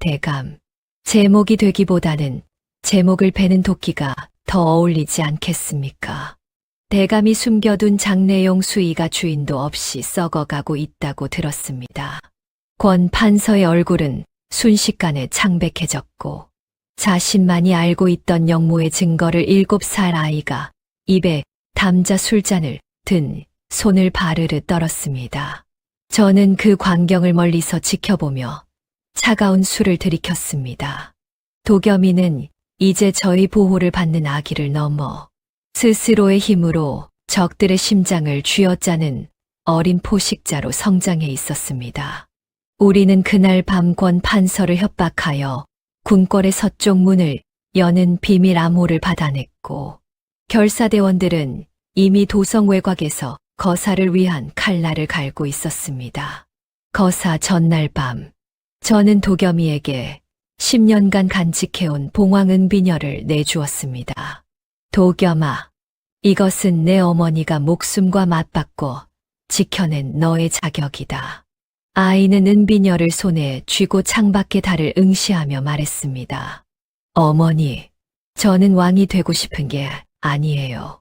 대감, 제목이 되기보다는 제목을 베는 도끼가 더 어울리지 않겠습니까? 대감이 숨겨둔 장래용 수의가 주인도 없이 썩어가고 있다고 들었습니다. 권 판서의 얼굴은 순식간에 창백해졌고, 자신만이 알고 있던 영모의 증거를 7살 아이가 입에 담자 술잔을 든 손을 바르르 떨었습니다. 저는 그 광경을 멀리서 지켜보며 차가운 술을 들이켰습니다. 도겸이는 이제 저희 보호를 받는 아기를 넘어 스스로의 힘으로 적들의 심장을 쥐어짜는 어린 포식자로 성장해 있었습니다. 우리는 그날 밤 권 판서를 협박하여 궁궐의 서쪽 문을 여는 비밀 암호를 받아냈고, 결사대원들은 이미 도성 외곽에서 거사를 위한 칼날을 갈고 있었습니다. 거사 전날 밤, 저는 도겸이에게 10년간 간직해온 봉황 은비녀를 내주었습니다. 도겸아, 이것은 내 어머니가 목숨과 맞받고 지켜낸 너의 자격이다. 아이는 은비녀를 손에 쥐고 창밖의 달을 응시하며 말했습니다. 어머니, 저는 왕이 되고 싶은 게 아니에요.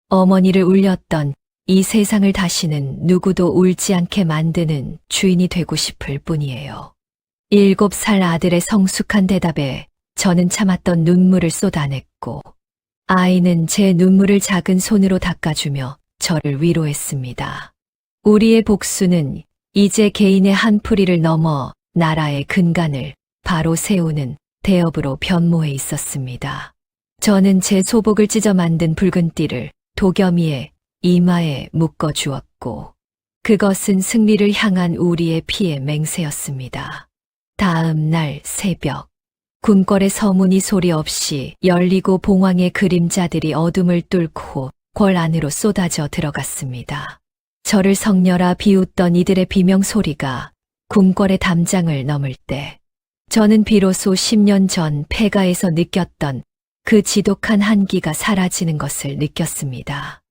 어머니를 울렸던 이 세상을 다시는 누구도 울지 않게 만드는 주인이 되고 싶을 뿐이에요. 7살 아들의 성숙한 대답에 저는 참았던 눈물을 쏟아냈고, 아이는 제 눈물을 작은 손으로 닦아주며 저를 위로했습니다. 우리의 복수는 이제 개인의 한풀이를 넘어 나라의 근간을 바로 세우는 대업으로 변모해 있었습니다. 저는 제 소복을 찢어 만든 붉은 띠를 도겸이의 이마에 묶어 주었고, 그것은 승리를 향한 우리의 피의 맹세였습니다. 다음 날 새벽, 궁궐의 서문이 소리 없이 열리고 봉황의 그림자들이 어둠을 뚫고 궐 안으로 쏟아져 들어갔습니다. 저를 성녀라 비웃던 이들의 비명 소리가 궁궐의 담장을 넘을 때, 저는 비로소 10년 전 폐가에서 느꼈던 그 지독한 한기가 사라지는 것을 느꼈습니다.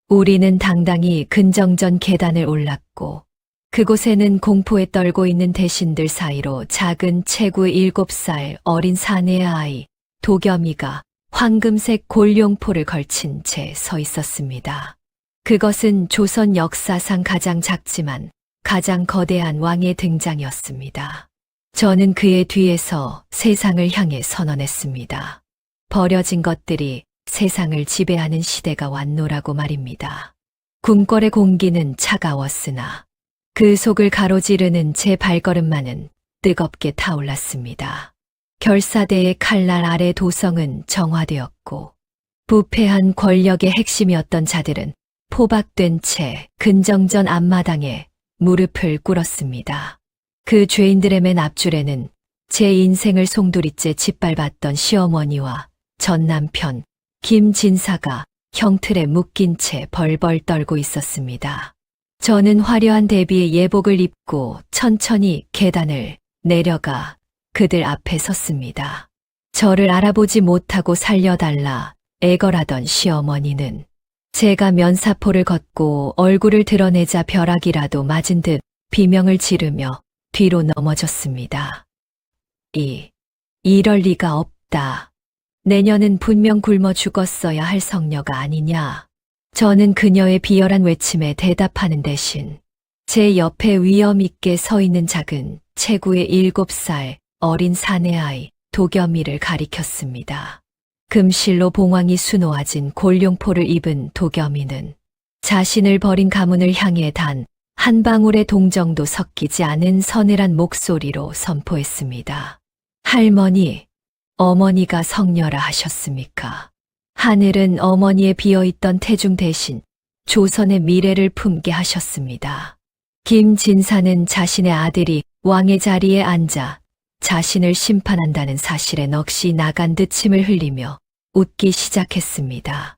우리는 당당히 근정전 계단을 올랐고, 그곳에는 공포에 떨고 있는 대신들 사이로 작은 체구 7살 어린 사내의 아이 도겸이가 황금색 골룡포를 걸친 채 서 있었습니다. 그것은 조선 역사상 가장 작지만 가장 거대한 왕의 등장이었습니다. 저는 그의 뒤에서 세상을 향해 선언했습니다. 버려진 것들이 세상을 지배하는 시대가 왔노라고 말입니다. 궁궐의 공기는 차가웠으나 그 속을 가로지르는 제 발걸음만은 뜨겁게 타올랐습니다. 결사대의 칼날 아래 도성은 정화되었고, 부패한 권력의 핵심이었던 자들은 포박된 채 근정전 앞마당에 무릎을 꿇었습니다. 그 죄인들의 맨 앞줄에는 제 인생을 송두리째 짓밟았던 시어머니와 전 남편 김진사가 형틀에 묶인 채 벌벌 떨고 있었습니다. 저는 화려한 대비의 예복을 입고 천천히 계단을 내려가 그들 앞에 섰습니다. 저를 알아보지 못하고 살려달라 애걸하던 시어머니는 제가 면사포를 걷고 얼굴을 드러내자 벼락이라도 맞은 듯 비명을 지르며 뒤로 넘어졌습니다. 이럴 리가 없다. 내년은 분명 굶어 죽었어야 할 성녀가 아니냐. 저는 그녀의 비열한 외침에 대답하는 대신 제 옆에 위험 있게 서 있는 작은 체구의 7살 어린 사내아이 도겸이를 가리켰습니다. 금실로 봉황이 수놓아진 골룡포를 입은 도겸이는 자신을 버린 가문을 향해 단 한 방울의 동정도 섞이지 않은 서늘한 목소리로 선포했습니다. 할머니, 어머니가 성녀라 하셨습니까? 하늘은 어머니의 비어있던 태중 대신 조선의 미래를 품게 하셨습니다. 김진사는 자신의 아들이 왕의 자리에 앉아 자신을 심판한다는 사실에 넋이 나간 듯 침을 흘리며 웃기 시작했습니다.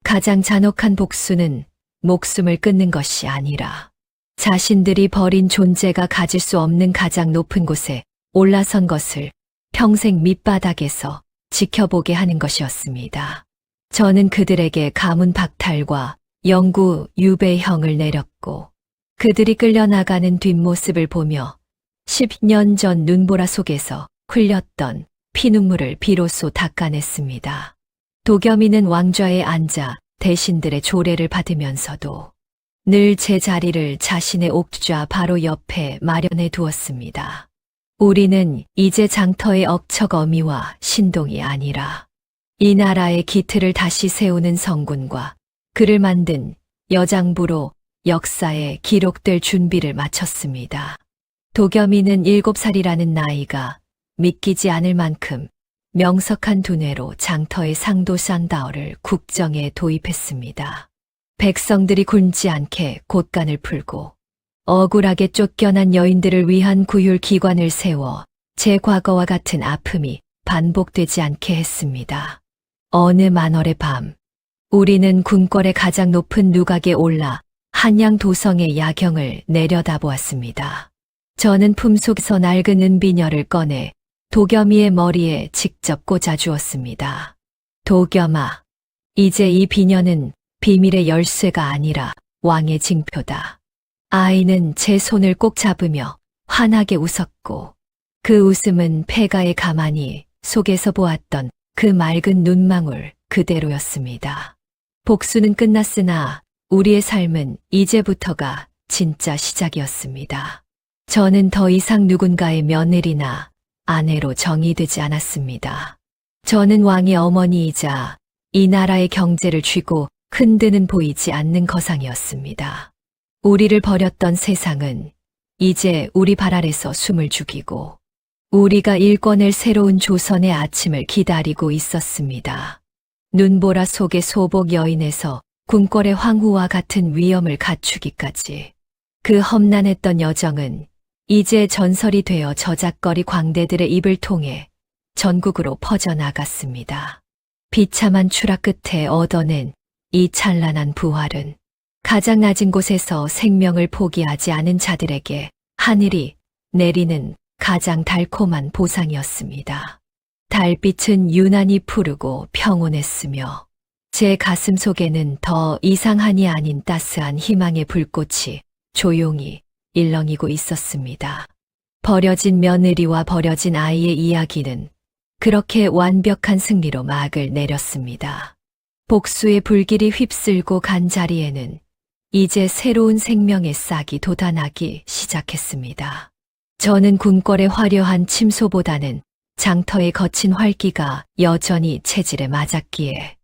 가장 잔혹한 복수는 목숨을 끊는 것이 아니라 자신들이 버린 존재가 가질 수 없는 가장 높은 곳에 올라선 것을 평생 밑바닥에서 지켜보게 하는 것이었습니다. 저는 그들에게 가문 박탈과 영구 유배형을 내렸고, 그들이 끌려나가는 뒷모습을 보며 10년 전 눈보라 속에서 흘렸던 피눈물을 비로소 닦아냈습니다. 도겸이는 왕좌에 앉아 대신들의 조례를 받으면서도 늘 제 자리를 자신의 옥좌 바로 옆에 마련해 두었습니다. 우리는 이제 장터의 억척어미와 신동이 아니라 이 나라의 기틀을 다시 세우는 성군과 그를 만든 여장부로 역사에 기록될 준비를 마쳤습니다. 도겸이는 7살이라는 나이가 믿기지 않을 만큼 명석한 두뇌로 장터의 상도 산다어를 국정에 도입했습니다. 백성들이 굶지 않게 곳간을 풀고 억울하게 쫓겨난 여인들을 위한 구휼기관을 세워 제 과거와 같은 아픔이 반복되지 않게 했습니다. 어느 만월의 밤, 우리는 궁궐의 가장 높은 누각에 올라 한양 도성의 야경을 내려다보았습니다. 저는 품속에서 낡은 은비녀를 꺼내 도겸이의 머리에 직접 꽂아주었습니다. 도겸아, 이제 이 비녀는 비밀의 열쇠가 아니라 왕의 징표다. 아이는 제 손을 꼭 잡으며 환하게 웃었고, 그 웃음은 폐가의 가만히 속에서 보았던 그 맑은 눈망울 그대로였습니다. 복수는 끝났으나 우리의 삶은 이제부터가 진짜 시작이었습니다. 저는 더 이상 누군가의 며느리나 아내로 정의되지 않았습니다. 저는 왕의 어머니이자 이 나라의 경제를 쥐고 흔드는 보이지 않는 거상이었습니다. 우리를 버렸던 세상은 이제 우리 발 아래서 숨을 죽이고 우리가 일궈낼 새로운 조선의 아침을 기다리고 있었습니다. 눈보라 속의 소복 여인에서 궁궐의 황후와 같은 위엄을 갖추기까지 그 험난했던 여정은 이제 전설이 되어 저작거리 광대들의 입을 통해 전국으로 퍼져나갔습니다. 비참한 추락 끝에 얻어낸 이 찬란한 부활은 가장 낮은 곳에서 생명을 포기하지 않은 자들에게 하늘이 내리는 가장 달콤한 보상이었습니다. 달빛은 유난히 푸르고 평온했으며 제 가슴 속에는 더 이상한이 아닌 따스한 희망의 불꽃이 조용히 일렁이고 있었습니다. 버려진 며느리와 버려진 아이의 이야기는 그렇게 완벽한 승리로 막을 내렸습니다. 복수의 불길이 휩쓸고 간 자리에는 이제 새로운 생명의 싹이 돋아나기 시작했습니다. 저는 궁궐의 화려한 침소보다는 장터의 거친 활기가 여전히 체질에 맞았기에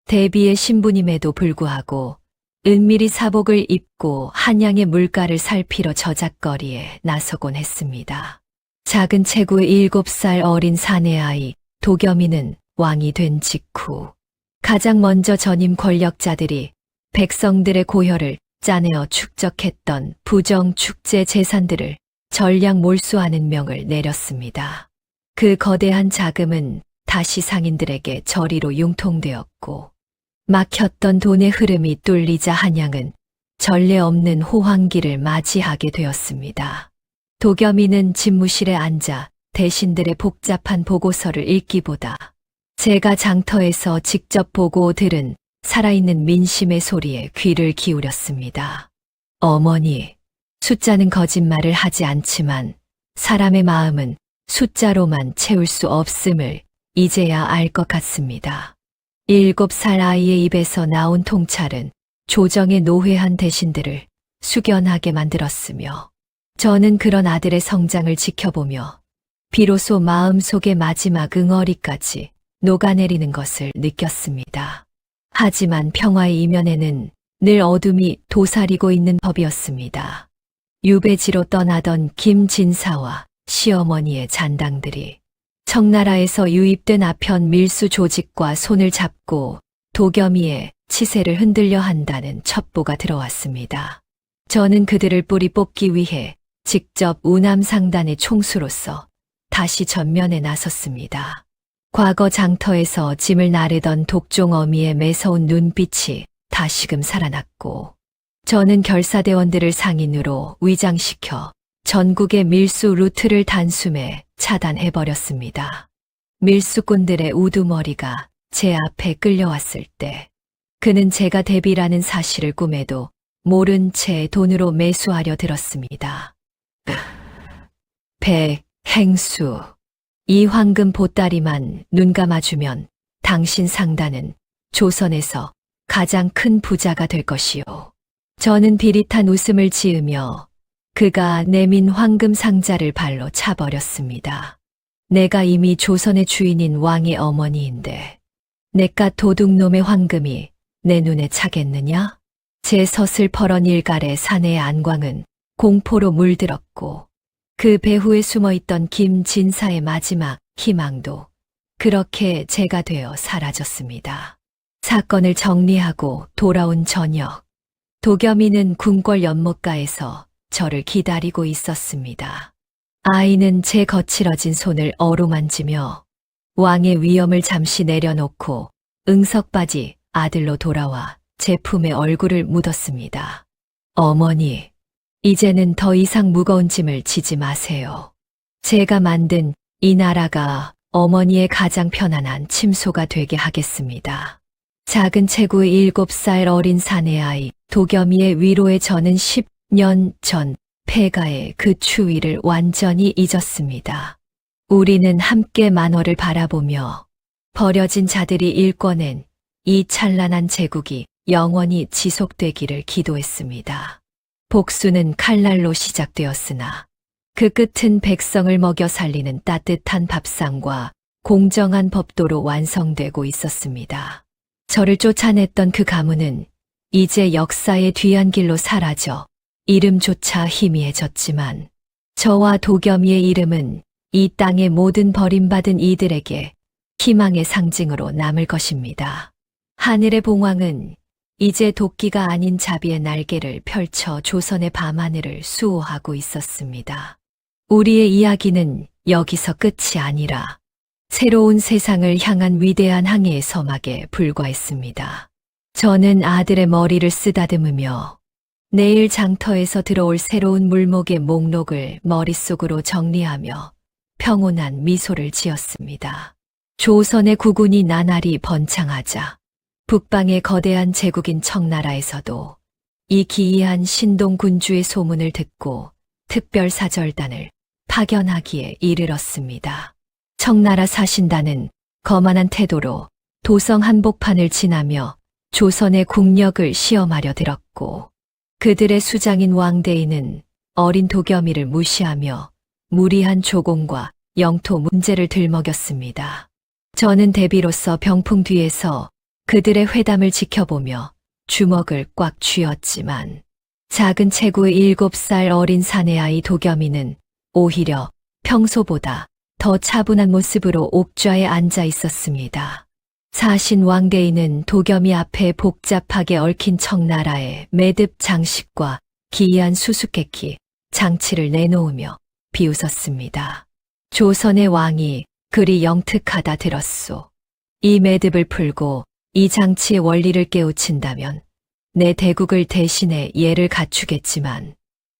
대비의 신부님에도 불구하고 은밀히 사복을 입고 한양의 물가를 살피러 저작거리에 나서곤 했습니다. 작은 체구의 7살 어린 사내아이 도겸이는 왕이 된 직후 가장 먼저 전임 권력자들이 백성들의 고혈을 짜내어 축적했던 부정 축제 재산들을 전량 몰수하는 명을 내렸습니다. 그 거대한 자금은 다시 상인들에게 저리로 융통되었고 막혔던 돈의 흐름이 뚫리자 한양은 전례 없는 호황기를 맞이하게 되었습니다. 도겸이는 집무실에 앉아 대신들의 복잡한 보고서를 읽기보다 제가 장터에서 직접 보고 들은 살아있는 민심의 소리에 귀를 기울였습니다. 어머니, 숫자는 거짓말을 하지 않지만 사람의 마음은 숫자로만 채울 수 없음을 이제야 알 것 같습니다. 7살 아이의 입에서 나온 통찰은 조정의 노회한 대신들을 숙연하게 만들었으며 저는 그런 아들의 성장을 지켜보며 비로소 마음속의 마지막 응어리까지 녹아내리는 것을 느꼈습니다. 하지만 평화의 이면에는 늘 어둠이 도사리고 있는 법이었습니다. 유배지로 떠나던 김진사와 시어머니의 잔당들이 청나라에서 유입된 아편 밀수 조직과 손을 잡고 도겸이의 치세를 흔들려 한다는 첩보가 들어왔습니다. 저는 그들을 뿌리 뽑기 위해 직접 우남상단의 총수로서 다시 전면에 나섰습니다. 과거 장터에서 짐을 나르던 독종 어미의 매서운 눈빛이 다시금 살아났고 저는 결사대원들을 상인으로 위장시켜 전국의 밀수 루트를 단숨에 차단해버렸습니다. 밀수꾼들의 우두머리가 제 앞에 끌려왔을 때 그는 제가 대비라는 사실을 꿈에도 모른 채 돈으로 매수하려 들었습니다. 백행수, 이 황금 보따리만 눈 감아주면 당신 상단은 조선에서 가장 큰 부자가 될 것이요. 저는 비릿한 웃음을 지으며 그가 내민 황금 상자를 발로 차버렸습니다. 내가 이미 조선의 주인인 왕의 어머니인데 내깟 도둑놈의 황금이 내 눈에 차겠느냐? 제 서슬퍼런 일갈의 사내의 안광은 공포로 물들었고 그 배후에 숨어있던 김진사의 마지막 희망도 그렇게 제가 되어 사라졌습니다. 사건을 정리하고 돌아온 저녁, 도겸이는 궁궐 연못가에서 저를 기다리고 있었습니다. 아이는 제 거칠어진 손을 어루만지며 왕의 위엄을 잠시 내려놓고 응석바지 아들로 돌아와 제 품에 얼굴을 묻었습니다. 어머니, 이제는 더 이상 무거운 짐을 지지 마세요. 제가 만든 이 나라가 어머니의 가장 편안한 침소가 되게 하겠습니다. 작은 체구의 7살 어린 사내아이 도겸이의 위로에 저는 10년 전 폐가의 그 추위를 완전히 잊었습니다. 우리는 함께 만월을 바라보며 버려진 자들이 일궈낸 이 찬란한 제국이 영원히 지속되기를 기도했습니다. 복수는 칼날로 시작되었으나 그 끝은 백성을 먹여 살리는 따뜻한 밥상과 공정한 법도로 완성되고 있었습니다. 저를 쫓아냈던 그 가문은 이제 역사의 뒤안길로 사라져 이름조차 희미해졌지만 저와 도겸이의 이름은 이 땅의 모든 버림받은 이들에게 희망의 상징으로 남을 것입니다. 하늘의 봉황은 이제 도끼가 아닌 자비의 날개를 펼쳐 조선의 밤하늘을 수호하고 있었습니다. 우리의 이야기는 여기서 끝이 아니라 새로운 세상을 향한 위대한 항해의 서막에 불과했습니다. 저는 아들의 머리를 쓰다듬으며 내일 장터에서 들어올 새로운 물목의 목록을 머릿속으로 정리하며 평온한 미소를 지었습니다. 조선의 국운이 나날이 번창하자 북방의 거대한 제국인 청나라에서도 이 기이한 신동 군주의 소문을 듣고 특별사절단을 파견하기에 이르렀습니다. 청나라 사신단은 거만한 태도로 도성 한복판을 지나며 조선의 국력을 시험하려 들었고 그들의 수장인 왕대인은 어린 도겸이를 무시하며 무리한 조공과 영토 문제를 들먹였습니다. 저는 대비로서 병풍 뒤에서 그들의 회담을 지켜보며 주먹을 꽉 쥐었지만 작은 체구의 7살 어린 사내아이 도겸이는 오히려 평소보다 더 차분한 모습으로 옥좌에 앉아 있었습니다. 사신 왕대인은 도겸이 앞에 복잡하게 얽힌 청나라의 매듭 장식과 기이한 수수께끼 장치를 내놓으며 비웃었습니다. 조선의 왕이 그리 영특하다 들었소. 이 매듭을 풀고 이 장치의 원리를 깨우친다면 내 대국을 대신해 예를 갖추겠지만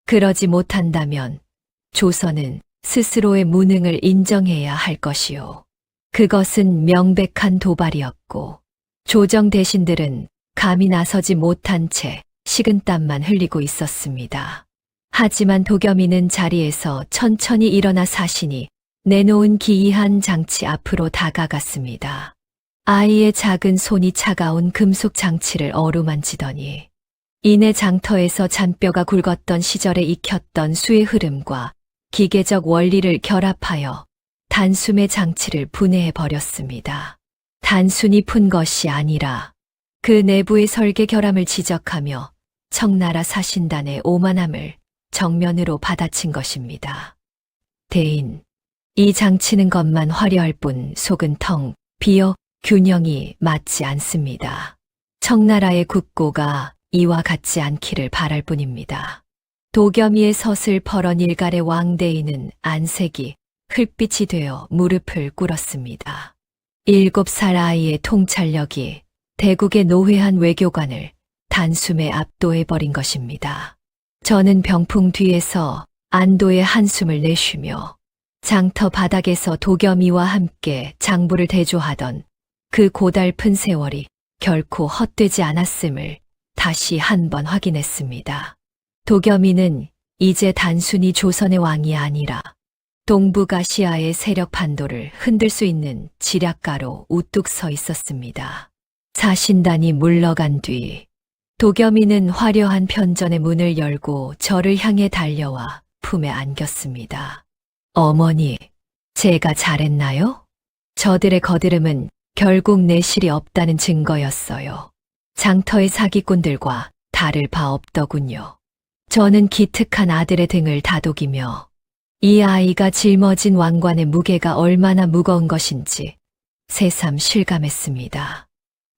그러지 못한다면 조선은 스스로의 무능을 인정해야 할 것이요. 그것은 명백한 도발이었고 조정 대신들은 감히 나서지 못한 채 식은땀만 흘리고 있었습니다. 하지만 도겸이는 자리에서 천천히 일어나 사신이 내놓은 기이한 장치 앞으로 다가갔습니다. 아이의 작은 손이 차가운 금속 장치를 어루만지더니 이내 장터에서 잔뼈가 굵었던 시절에 익혔던 수의 흐름과 기계적 원리를 결합하여 단숨에 장치를 분해해 버렸습니다. 단순히 푼 것이 아니라 그 내부의 설계 결함을 지적하며 청나라 사신단의 오만함을 정면으로 받아친 것입니다. 대인, 이 장치는 것만 화려할 뿐 속은 텅 비어 균형이 맞지 않습니다. 청나라의 국고가 이와 같지 않기를 바랄 뿐입니다. 도겸이의 서슬퍼런 일갈의 왕대인은 안색이 흙빛이 되어 무릎을 꿇었습니다. 7살 아이의 통찰력이 대국의 노회한 외교관을 단숨에 압도해버린 것입니다. 저는 병풍 뒤에서 안도의 한숨을 내쉬며 장터 바닥에서 도겸이와 함께 장부를 대조하던 그 고달픈 세월이 결코 헛되지 않았음을 다시 한번 확인했습니다. 도겸이는 이제 단순히 조선의 왕이 아니라 동북아시아의 세력 판도를 흔들 수 있는 지략가로 우뚝 서 있었습니다. 사신단이 물러간 뒤 도겸이는 화려한 편전의 문을 열고 저를 향해 달려와 품에 안겼습니다. 어머니, 제가 잘했나요? 저들의 거드름은 결국 내실이 없다는 증거였어요. 장터의 사기꾼들과 다를 바 없더군요. 저는 기특한 아들의 등을 다독이며 이 아이가 짊어진 왕관의 무게가 얼마나 무거운 것인지 새삼 실감했습니다.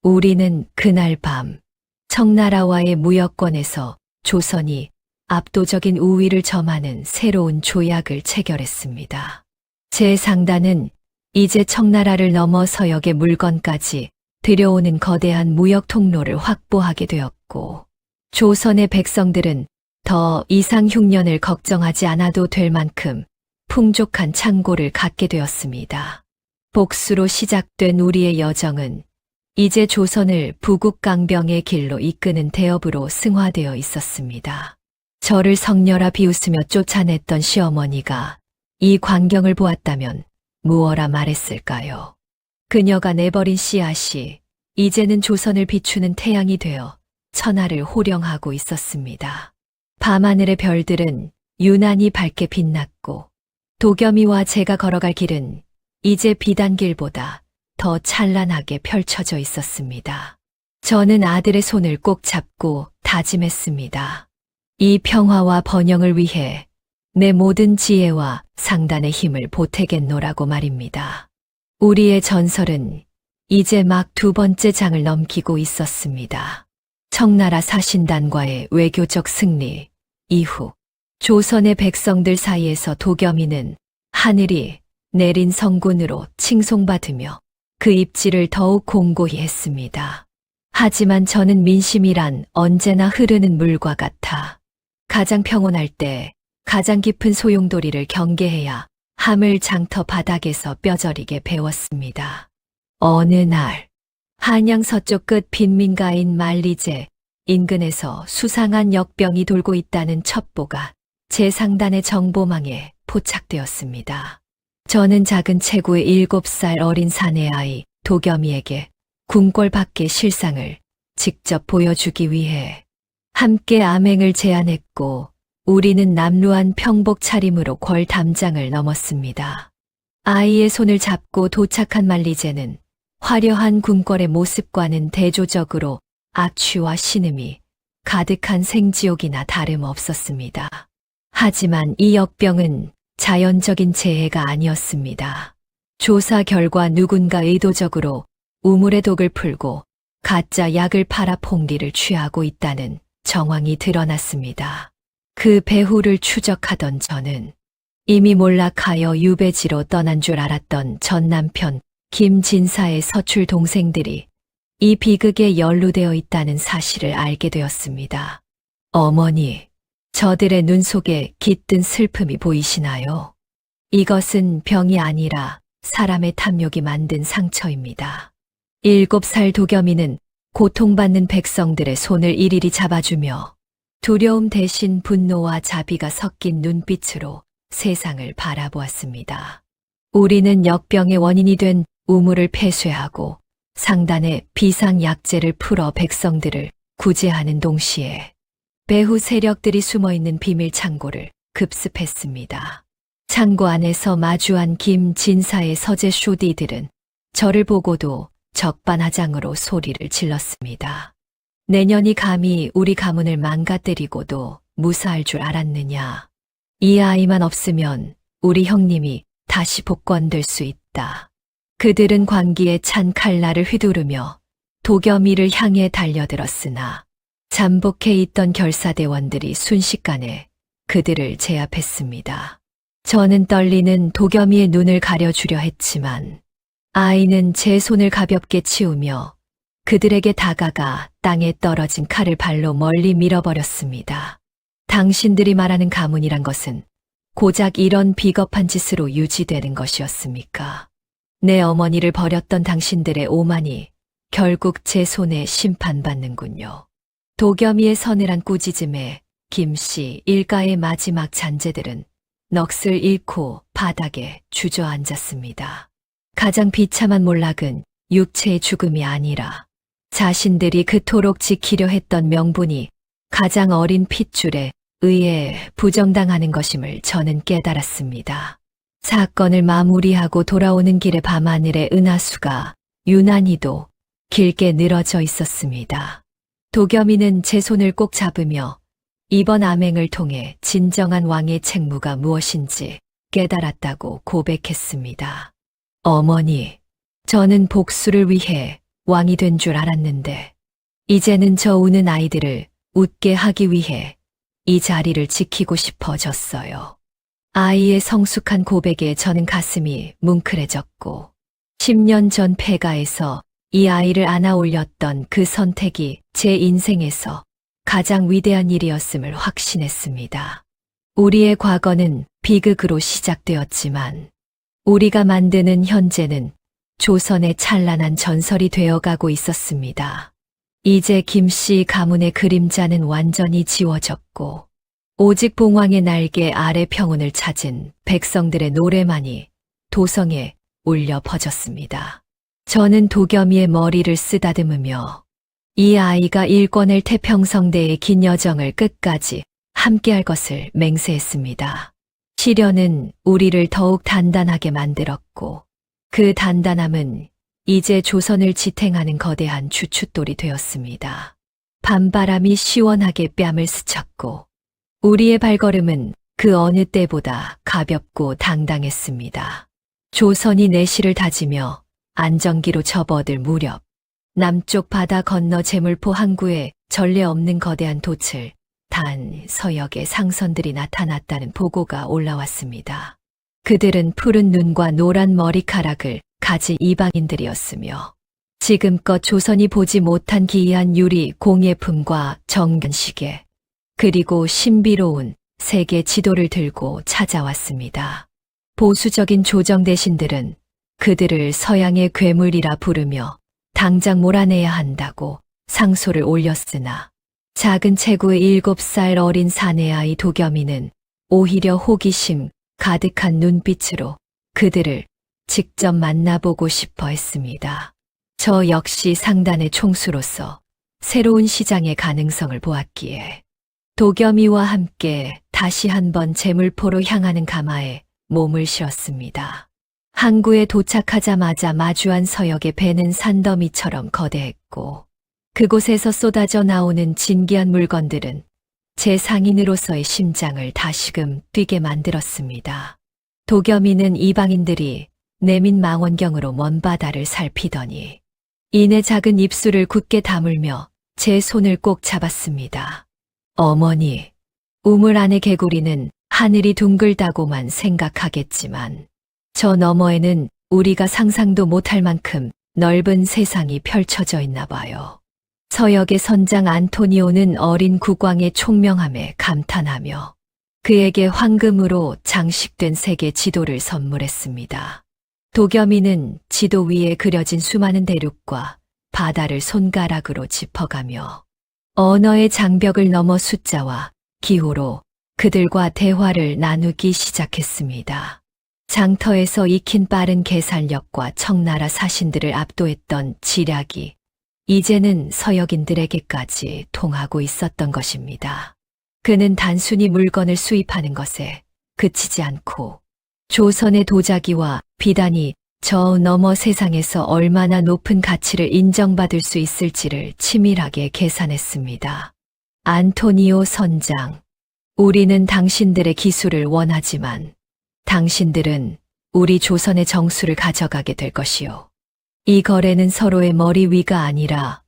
우리는 그날 밤 청나라와의 무역권에서 조선이 압도적인 우위를 점하는 새로운 조약을 체결했습니다. 제 상단은 이제 청나라를 넘어 서역의 물건까지 들여오는 거대한 무역 통로를 확보하게 되었고, 조선의 백성들은 더 이상 흉년을 걱정하지 않아도 될 만큼 풍족한 창고를 갖게 되었습니다. 복수로 시작된 우리의 여정은 이제 조선을 부국강병의 길로 이끄는 대업으로 승화되어 있었습니다. 저를 성녀라 비웃으며 쫓아냈던 시어머니가 이 광경을 보았다면 무어라 말했을까요? 그녀가 내버린 씨앗이 이제는 조선을 비추는 태양이 되어 천하를 호령하고 있었습니다. 밤하늘의 별들은 유난히 밝게 빛났고 도겸이와 제가 걸어갈 길은 이제 비단길보다 더 찬란하게 펼쳐져 있었습니다. 저는 아들의 손을 꼭 잡고 다짐했습니다. 이 평화와 번영을 위해 내 모든 지혜와 상단의 힘을 보태겠노라고 말입니다. 우리의 전설은 이제 막 두 번째 장을 넘기고 있었습니다. 청나라 사신단과의 외교적 승리 이후 조선의 백성들 사이에서 도겸이는 하늘이 내린 성군으로 칭송받으며 그 입지를 더욱 공고히 했습니다. 하지만 저는 민심이란 언제나 흐르는 물과 같아 가장 평온할 때 가장 깊은 소용돌이를 경계해야 함을 장터 바닥에서 뼈저리게 배웠습니다. 어느 날 한양 서쪽 끝 빈민가인 만리제 인근에서 수상한 역병이 돌고 있다는 첩보가 제 상단의 정보망에 포착되었습니다. 저는 작은 체구의 7살 어린 사내 아이 도겸이에게 궁궐 밖의 실상을 직접 보여주기 위해 함께 암행을 제안했고 우리는 남루한 평복 차림으로 궐 담장을 넘었습니다. 아이의 손을 잡고 도착한 만리제는 화려한 궁궐의 모습과는 대조적으로 악취와 신음이 가득한 생지옥이나 다름없었습니다. 하지만 이 역병은 자연적인 재해가 아니었습니다. 조사 결과 누군가 의도적으로 우물의 독을 풀고 가짜 약을 팔아 폭리를 취하고 있다는 정황이 드러났습니다. 그 배후를 추적하던 저는 이미 몰락하여 유배지로 떠난 줄 알았던 전 남편 김진사의 서출 동생들이 이 비극에 연루되어 있다는 사실을 알게 되었습니다. 어머니, 저들의 눈 속에 깃든 슬픔이 보이시나요? 이것은 병이 아니라 사람의 탐욕이 만든 상처입니다. 7살 도겸이는 고통받는 백성들의 손을 일일이 잡아주며 두려움 대신 분노와 자비가 섞인 눈빛으로 세상을 바라보았습니다. 우리는 역병의 원인이 된 우물을 폐쇄하고 상단의 비상약재를 풀어 백성들을 구제하는 동시에 배후 세력들이 숨어있는 비밀 창고를 급습했습니다. 창고 안에서 마주한 김진사의 서재 쇼디들은 저를 보고도 적반하장으로 소리를 질렀습니다. 내년이 감히 우리 가문을 망가뜨리고도 무사할 줄 알았느냐. 이 아이만 없으면 우리 형님이 다시 복권될 수 있다. 그들은 광기에 찬 칼날을 휘두르며 도겸이를 향해 달려들었으나 잠복해 있던 결사대원들이 순식간에 그들을 제압했습니다. 저는 떨리는 도겸이의 눈을 가려주려 했지만 아이는 제 손을 가볍게 치우며 그들에게 다가가 땅에 떨어진 칼을 발로 멀리 밀어버렸습니다. 당신들이 말하는 가문이란 것은 고작 이런 비겁한 짓으로 유지되는 것이었습니까? 내 어머니를 버렸던 당신들의 오만이 결국 제 손에 심판받는군요. 도겸이의 서늘한 꾸짖음에 김씨 일가의 마지막 잔재들은 넋을 잃고 바닥에 주저앉았습니다. 가장 비참한 몰락은 육체의 죽음이 아니라 자신들이 그토록 지키려 했던 명분이 가장 어린 핏줄에 의해 부정당하는 것임을 저는 깨달았습니다. 사건을 마무리하고 돌아오는 길의 밤하늘의 은하수가 유난히도 길게 늘어져 있었습니다. 도겸이는 제 손을 꼭 잡으며 이번 암행을 통해 진정한 왕의 책무가 무엇인지 깨달았다고 고백했습니다. 어머니, 저는 복수를 위해 왕이 된 줄 알았는데 이제는 저 우는 아이들을 웃게 하기 위해 이 자리를 지키고 싶어졌어요. 아이의 성숙한 고백에 저는 가슴이 뭉클해졌고 10년 전 폐가에서 이 아이를 안아 올렸던 그 선택이 제 인생에서 가장 위대한 일이었음을 확신했습니다. 우리의 과거는 비극으로 시작되었지만 우리가 만드는 현재는 조선의 찬란한 전설이 되어가고 있었습니다. 이제 김씨 가문의 그림자는 완전히 지워졌고 오직 봉황의 날개 아래 평온을 찾은 백성들의 노래만이 도성에 울려 퍼졌습니다. 저는 도겸이의 머리를 쓰다듬으며 이 아이가 일궈낼 태평성대의 긴 여정을 끝까지 함께할 것을 맹세했습니다. 시련은 우리를 더욱 단단하게 만들었고 그 단단함은 이제 조선을 지탱하는 거대한 주춧돌이 되었습니다. 밤바람이 시원하게 뺨을 스쳤고 우리의 발걸음은 그 어느 때보다 가볍고 당당했습니다. 조선이 내실을 다지며 안정기로 접어들 무렵 남쪽 바다 건너 제물포 항구에 전례 없는 거대한 돛을 단 서역의 상선들이 나타났다는 보고가 올라왔습니다. 그들은 푸른 눈과 노란 머리카락을 가진 이방인들이었으며 지금껏 조선이 보지 못한 기이한 유리 공예품과 정견시계 그리고 신비로운 세계 지도를 들고 찾아왔습니다. 보수적인 조정 대신들은 그들을 서양의 괴물이라 부르며 당장 몰아내야 한다고 상소를 올렸으나 작은 체구의 7살 어린 사내아이 도겸이는 오히려 호기심 가득한 눈빛으로 그들을 직접 만나보고 싶어 했습니다. 저 역시 상단의 총수로서 새로운 시장의 가능성을 보았기에 도겸이와 함께 다시 한번 제물포로 향하는 가마에 몸을 실었습니다. 항구에 도착하자마자 마주한 서역의 배는 산더미처럼 거대했고 그곳에서 쏟아져 나오는 진귀한 물건들은 제 상인으로서의 심장을 다시금 뛰게 만들었습니다. 도겸이는 이방인들이 내민 망원경으로 먼 바다를 살피더니 이내 작은 입술을 굳게 다물며 제 손을 꼭 잡았습니다. 어머니, 우물 안의 개구리는 하늘이 둥글다고만 생각하겠지만 저 너머에는 우리가 상상도 못할 만큼 넓은 세상이 펼쳐져 있나 봐요. 서역의 선장 안토니오는 어린 국왕의 총명함에 감탄하며 그에게 황금으로 장식된 세계 지도를 선물했습니다. 도겸이는 지도 위에 그려진 수많은 대륙과 바다를 손가락으로 짚어가며 언어의 장벽을 넘어 숫자와 기호로 그들과 대화를 나누기 시작했습니다. 장터에서 익힌 빠른 계산력과 청나라 사신들을 압도했던 지략이 이제는 서역인들에게까지 통하고 있었던 것입니다. 그는 단순히 물건을 수입하는 것에 그치지 않고 조선의 도자기와 비단이 저 너머 세상에서 얼마나 높은 가치를 인정받을 수 있을지를 치밀하게 계산했습니다. 안토니오 선장, 우리는 당신들의 기술을 원하지만 당신들은 우리 조선의 정수를 가져가게 될 것이요. 이 거래는 서로의 머리 위가 아니라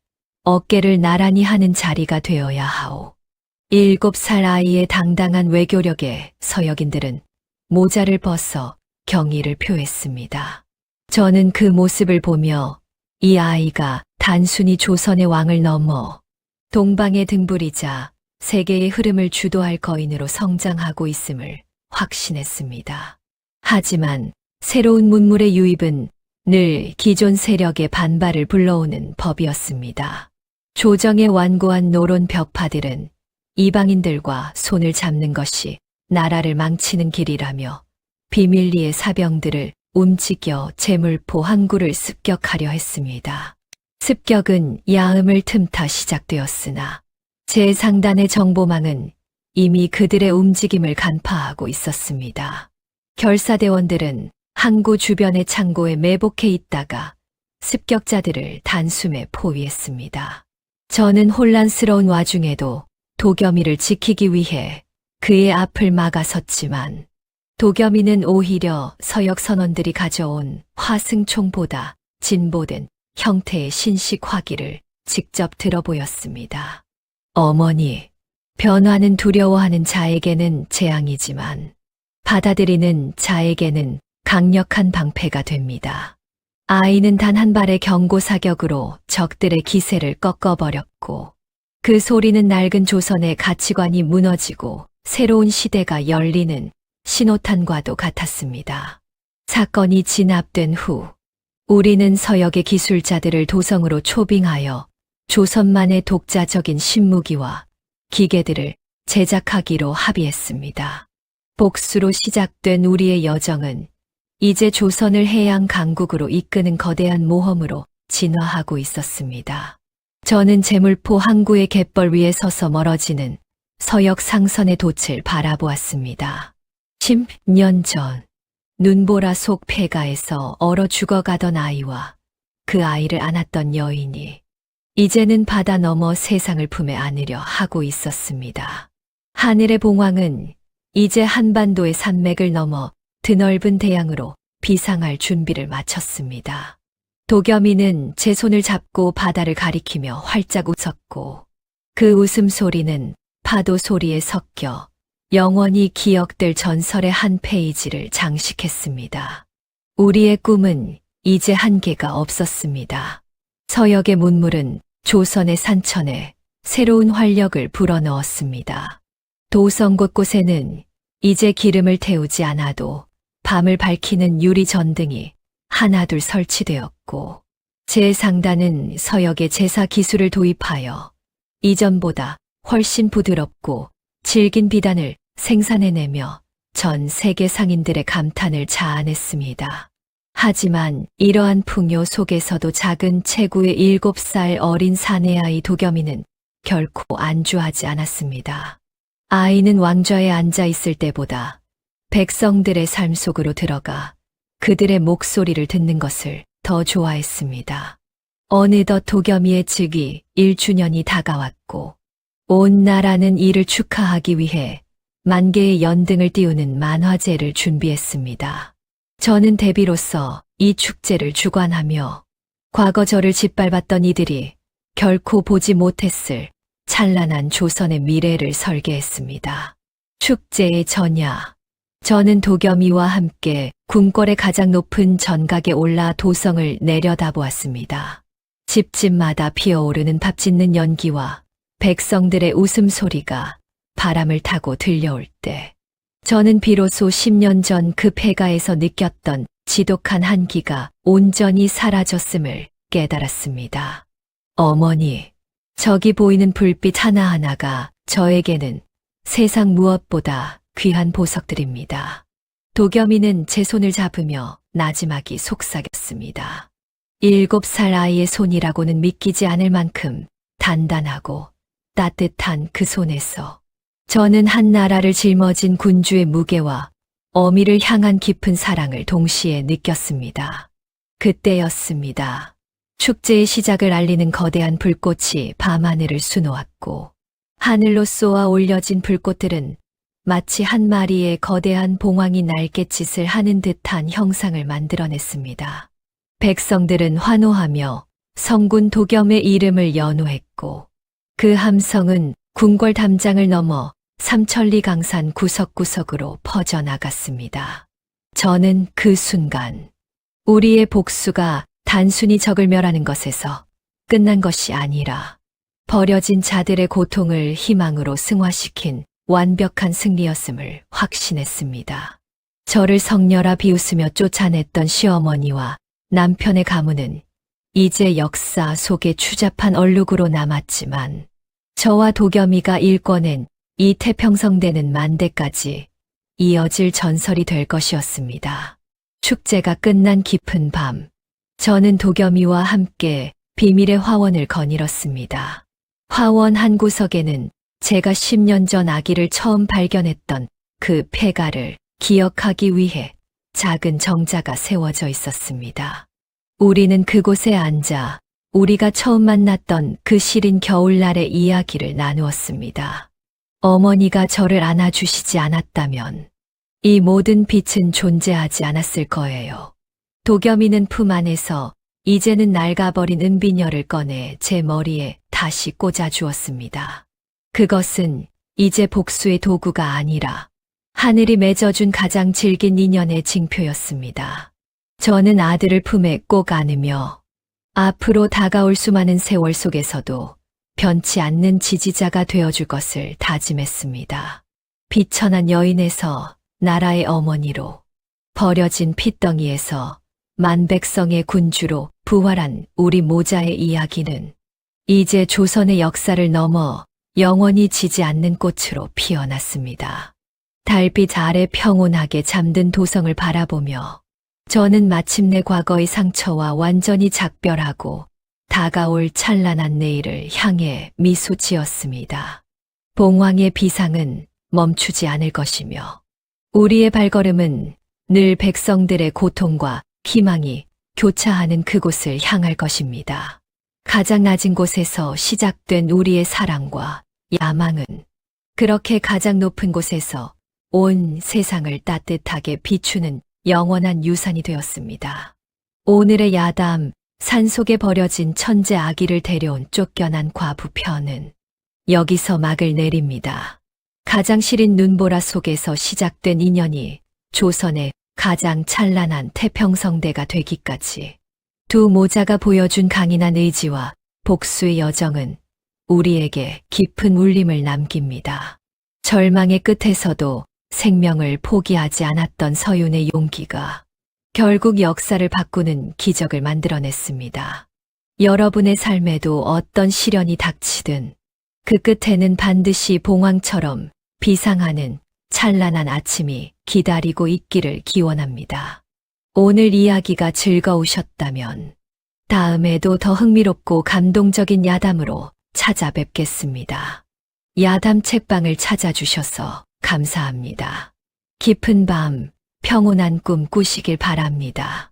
어깨를 나란히 하는 자리가 되어야 하오. 7살 아이의 당당한 외교력에 서역인들은 모자를 벗어 경의를 표했습니다. 저는 그 모습을 보며 이 아이가 단순히 조선의 왕을 넘어 동방의 등불이자 세계의 흐름을 주도할 거인으로 성장하고 있음을 확신했습니다. 하지만 새로운 문물의 유입은 늘 기존 세력의 반발을 불러오는 법이었습니다. 조정의 완고한 노론 벽파들은 이방인들과 손을 잡는 것이 나라를 망치는 길이라며 비밀리에 사병들을 움직여 제물포 항구를 습격하려 했습니다. 습격은 야음을 틈타 시작되었으나 제 상단의 정보망은 이미 그들의 움직임을 간파하고 있었습니다. 결사대원들은 항구 주변의 창고에 매복해 있다가 습격자들을 단숨에 포위했습니다. 저는 혼란스러운 와중에도 도겸이를 지키기 위해 그의 앞을 막아섰지만 도겸이는 오히려 서역 선원들이 가져온 화승총보다 진보된 형태의 신식 화기를 직접 들어보였습니다. 어머니, 변화는 두려워하는 자에게는 재앙이지만 받아들이는 자에게는 강력한 방패가 됩니다. 아이는 단 한 발의 경고 사격으로 적들의 기세를 꺾어버렸고 그 소리는 낡은 조선의 가치관이 무너지고 새로운 시대가 열리는 신호탄과도 같았습니다. 사건이 진압된 후 우리는 서역의 기술자들을 도성으로 초빙하여 조선만의 독자적인 신무기와 기계들을 제작하기로 합의했습니다. 복수로 시작된 우리의 여정은 이제 조선을 해양 강국으로 이끄는 거대한 모험으로 진화하고 있었습니다. 저는 제물포 항구의 갯벌 위에 서서 멀어지는 서역 상선의 돛을 바라보았습니다. 10년 전 눈보라 속 폐가에서 얼어 죽어가던 아이와 그 아이를 안았던 여인이 이제는 바다 넘어 세상을 품에 안으려 하고 있었습니다. 하늘의 봉황은 이제 한반도의 산맥을 넘어 드넓은 대양으로 비상할 준비를 마쳤습니다. 도겸이는 제 손을 잡고 바다를 가리키며 활짝 웃었고 그 웃음소리는 파도 소리에 섞여 영원히 기억될 전설의 한 페이지를 장식했습니다. 우리의 꿈은 이제 한계가 없었습니다. 서역의 문물은 조선의 산천에 새로운 활력을 불어넣었습니다. 도성 곳곳에는 이제 기름을 태우지 않아도 밤을 밝히는 유리 전등이 하나둘 설치되었고 제 상단은 서역의 제사 기술을 도입하여 이전보다 훨씬 부드럽고 질긴 비단을 생산해내며 전 세계 상인들의 감탄을 자아냈습니다. 하지만 이러한 풍요 속에서도 작은 체구의 7살 어린 사내아이 도겸이는 결코 안주하지 않았습니다. 아이는 왕좌에 앉아 있을 때보다 백성들의 삶 속으로 들어가 그들의 목소리를 듣는 것을 더 좋아했습니다. 어느덧 도겸이의 즉위 1주년이 다가왔고 온 나라는 이를 축하하기 위해 만 개의 연등을 띄우는 만화제를 준비했습니다. 저는 대비로서 이 축제를 주관하며 과거 저를 짓밟았던 이들이 결코 보지 못했을 찬란한 조선의 미래를 설계했습니다. 축제의 전야, 저는 도겸이와 함께 궁궐의 가장 높은 전각에 올라 도성을 내려다보았습니다. 집집마다 피어오르는 밥 짓는 연기와 백성들의 웃음소리가 바람을 타고 들려올 때 저는 비로소 10년 전 그 폐가에서 느꼈던 지독한 한기가 온전히 사라졌음을 깨달았습니다. 어머니, 저기 보이는 불빛 하나하나가 저에게는 세상 무엇보다 귀한 보석들입니다. 도겸이는 제 손을 잡으며 나지막이 속삭였습니다. 7살 아이의 손이라고는 믿기지 않을 만큼 단단하고 따뜻한 그 손에서 저는 한 나라를 짊어진 군주의 무게와 어미를 향한 깊은 사랑을 동시에 느꼈습니다. 그때였습니다. 축제의 시작을 알리는 거대한 불꽃이 밤하늘을 수놓았고 하늘로 쏘아 올려진 불꽃들은 마치 한 마리의 거대한 봉황이 날갯짓을 하는 듯한 형상을 만들어냈습니다. 백성들은 환호하며 성군 도겸의 이름을 연호했고 그 함성은 궁궐 담장을 넘어 삼천리 강산 구석구석으로 퍼져나갔습니다. 저는 그 순간 우리의 복수가 단순히 적을 멸하는 것에서 끝난 것이 아니라 버려진 자들의 고통을 희망으로 승화시킨 완벽한 승리였음을 확신했습니다. 저를 성녀라 비웃으며 쫓아냈던 시어머니와 남편의 가문은 이제 역사 속의 추잡한 얼룩으로 남았지만 저와 도겸이가 일궈낸 이 태평성대는 만대까지 이어질 전설이 될 것이었습니다. 축제가 끝난 깊은 밤, 저는 도겸이와 함께 비밀의 화원을 거닐었습니다. 화원 한 구석에는 제가 10년 전 아기를 처음 발견했던 그 폐가를 기억하기 위해 작은 정자가 세워져 있었습니다. 우리는 그곳에 앉아 우리가 처음 만났던 그 시린 겨울날의 이야기를 나누었습니다. 어머니가 저를 안아주시지 않았다면 이 모든 빛은 존재하지 않았을 거예요. 도겸이는 품 안에서 이제는 낡아버린 은비녀를 꺼내 제 머리에 다시 꽂아주었습니다. 그것은 이제 복수의 도구가 아니라 하늘이 맺어준 가장 질긴 인연의 징표였습니다. 저는 아들을 품에 꼭 안으며 앞으로 다가올 수많은 세월 속에서도 변치 않는 지지자가 되어줄 것을 다짐했습니다. 비천한 여인에서 나라의 어머니로, 버려진 핏덩이에서 만백성의 군주로 부활한 우리 모자의 이야기는 이제 조선의 역사를 넘어 영원히 지지 않는 꽃으로 피어났습니다. 달빛 아래 평온하게 잠든 도성을 바라보며 저는 마침내 과거의 상처와 완전히 작별하고 다가올 찬란한 내일을 향해 미소 지었습니다. 봉황의 비상은 멈추지 않을 것이며 우리의 발걸음은 늘 백성들의 고통과 희망이 교차하는 그곳을 향할 것입니다. 가장 낮은 곳에서 시작된 우리의 사랑과 야망은 그렇게 가장 높은 곳에서 온 세상을 따뜻하게 비추는 영원한 유산이 되었습니다. 오늘의 야담, 산속에 버려진 천재 아기를 데려온 쫓겨난 과부 편은 여기서 막을 내립니다. 가장 시린 눈보라 속에서 시작된 인연이 조선의 가장 찬란한 태평성대가 되기까지 두 모자가 보여준 강인한 의지와 복수의 여정은 우리에게 깊은 울림을 남깁니다. 절망의 끝에서도 생명을 포기하지 않았던 서윤의 용기가 결국 역사를 바꾸는 기적을 만들어냈습니다. 여러분의 삶에도 어떤 시련이 닥치든 그 끝에는 반드시 봉황처럼 비상하는 찬란한 아침이 기다리고 있기를 기원합니다. 오늘 이야기가 즐거우셨다면 다음에도 더 흥미롭고 감동적인 야담으로 찾아뵙겠습니다. 야담 책방을 찾아주셔서 감사합니다. 깊은 밤, 평온한 꿈 꾸시길 바랍니다.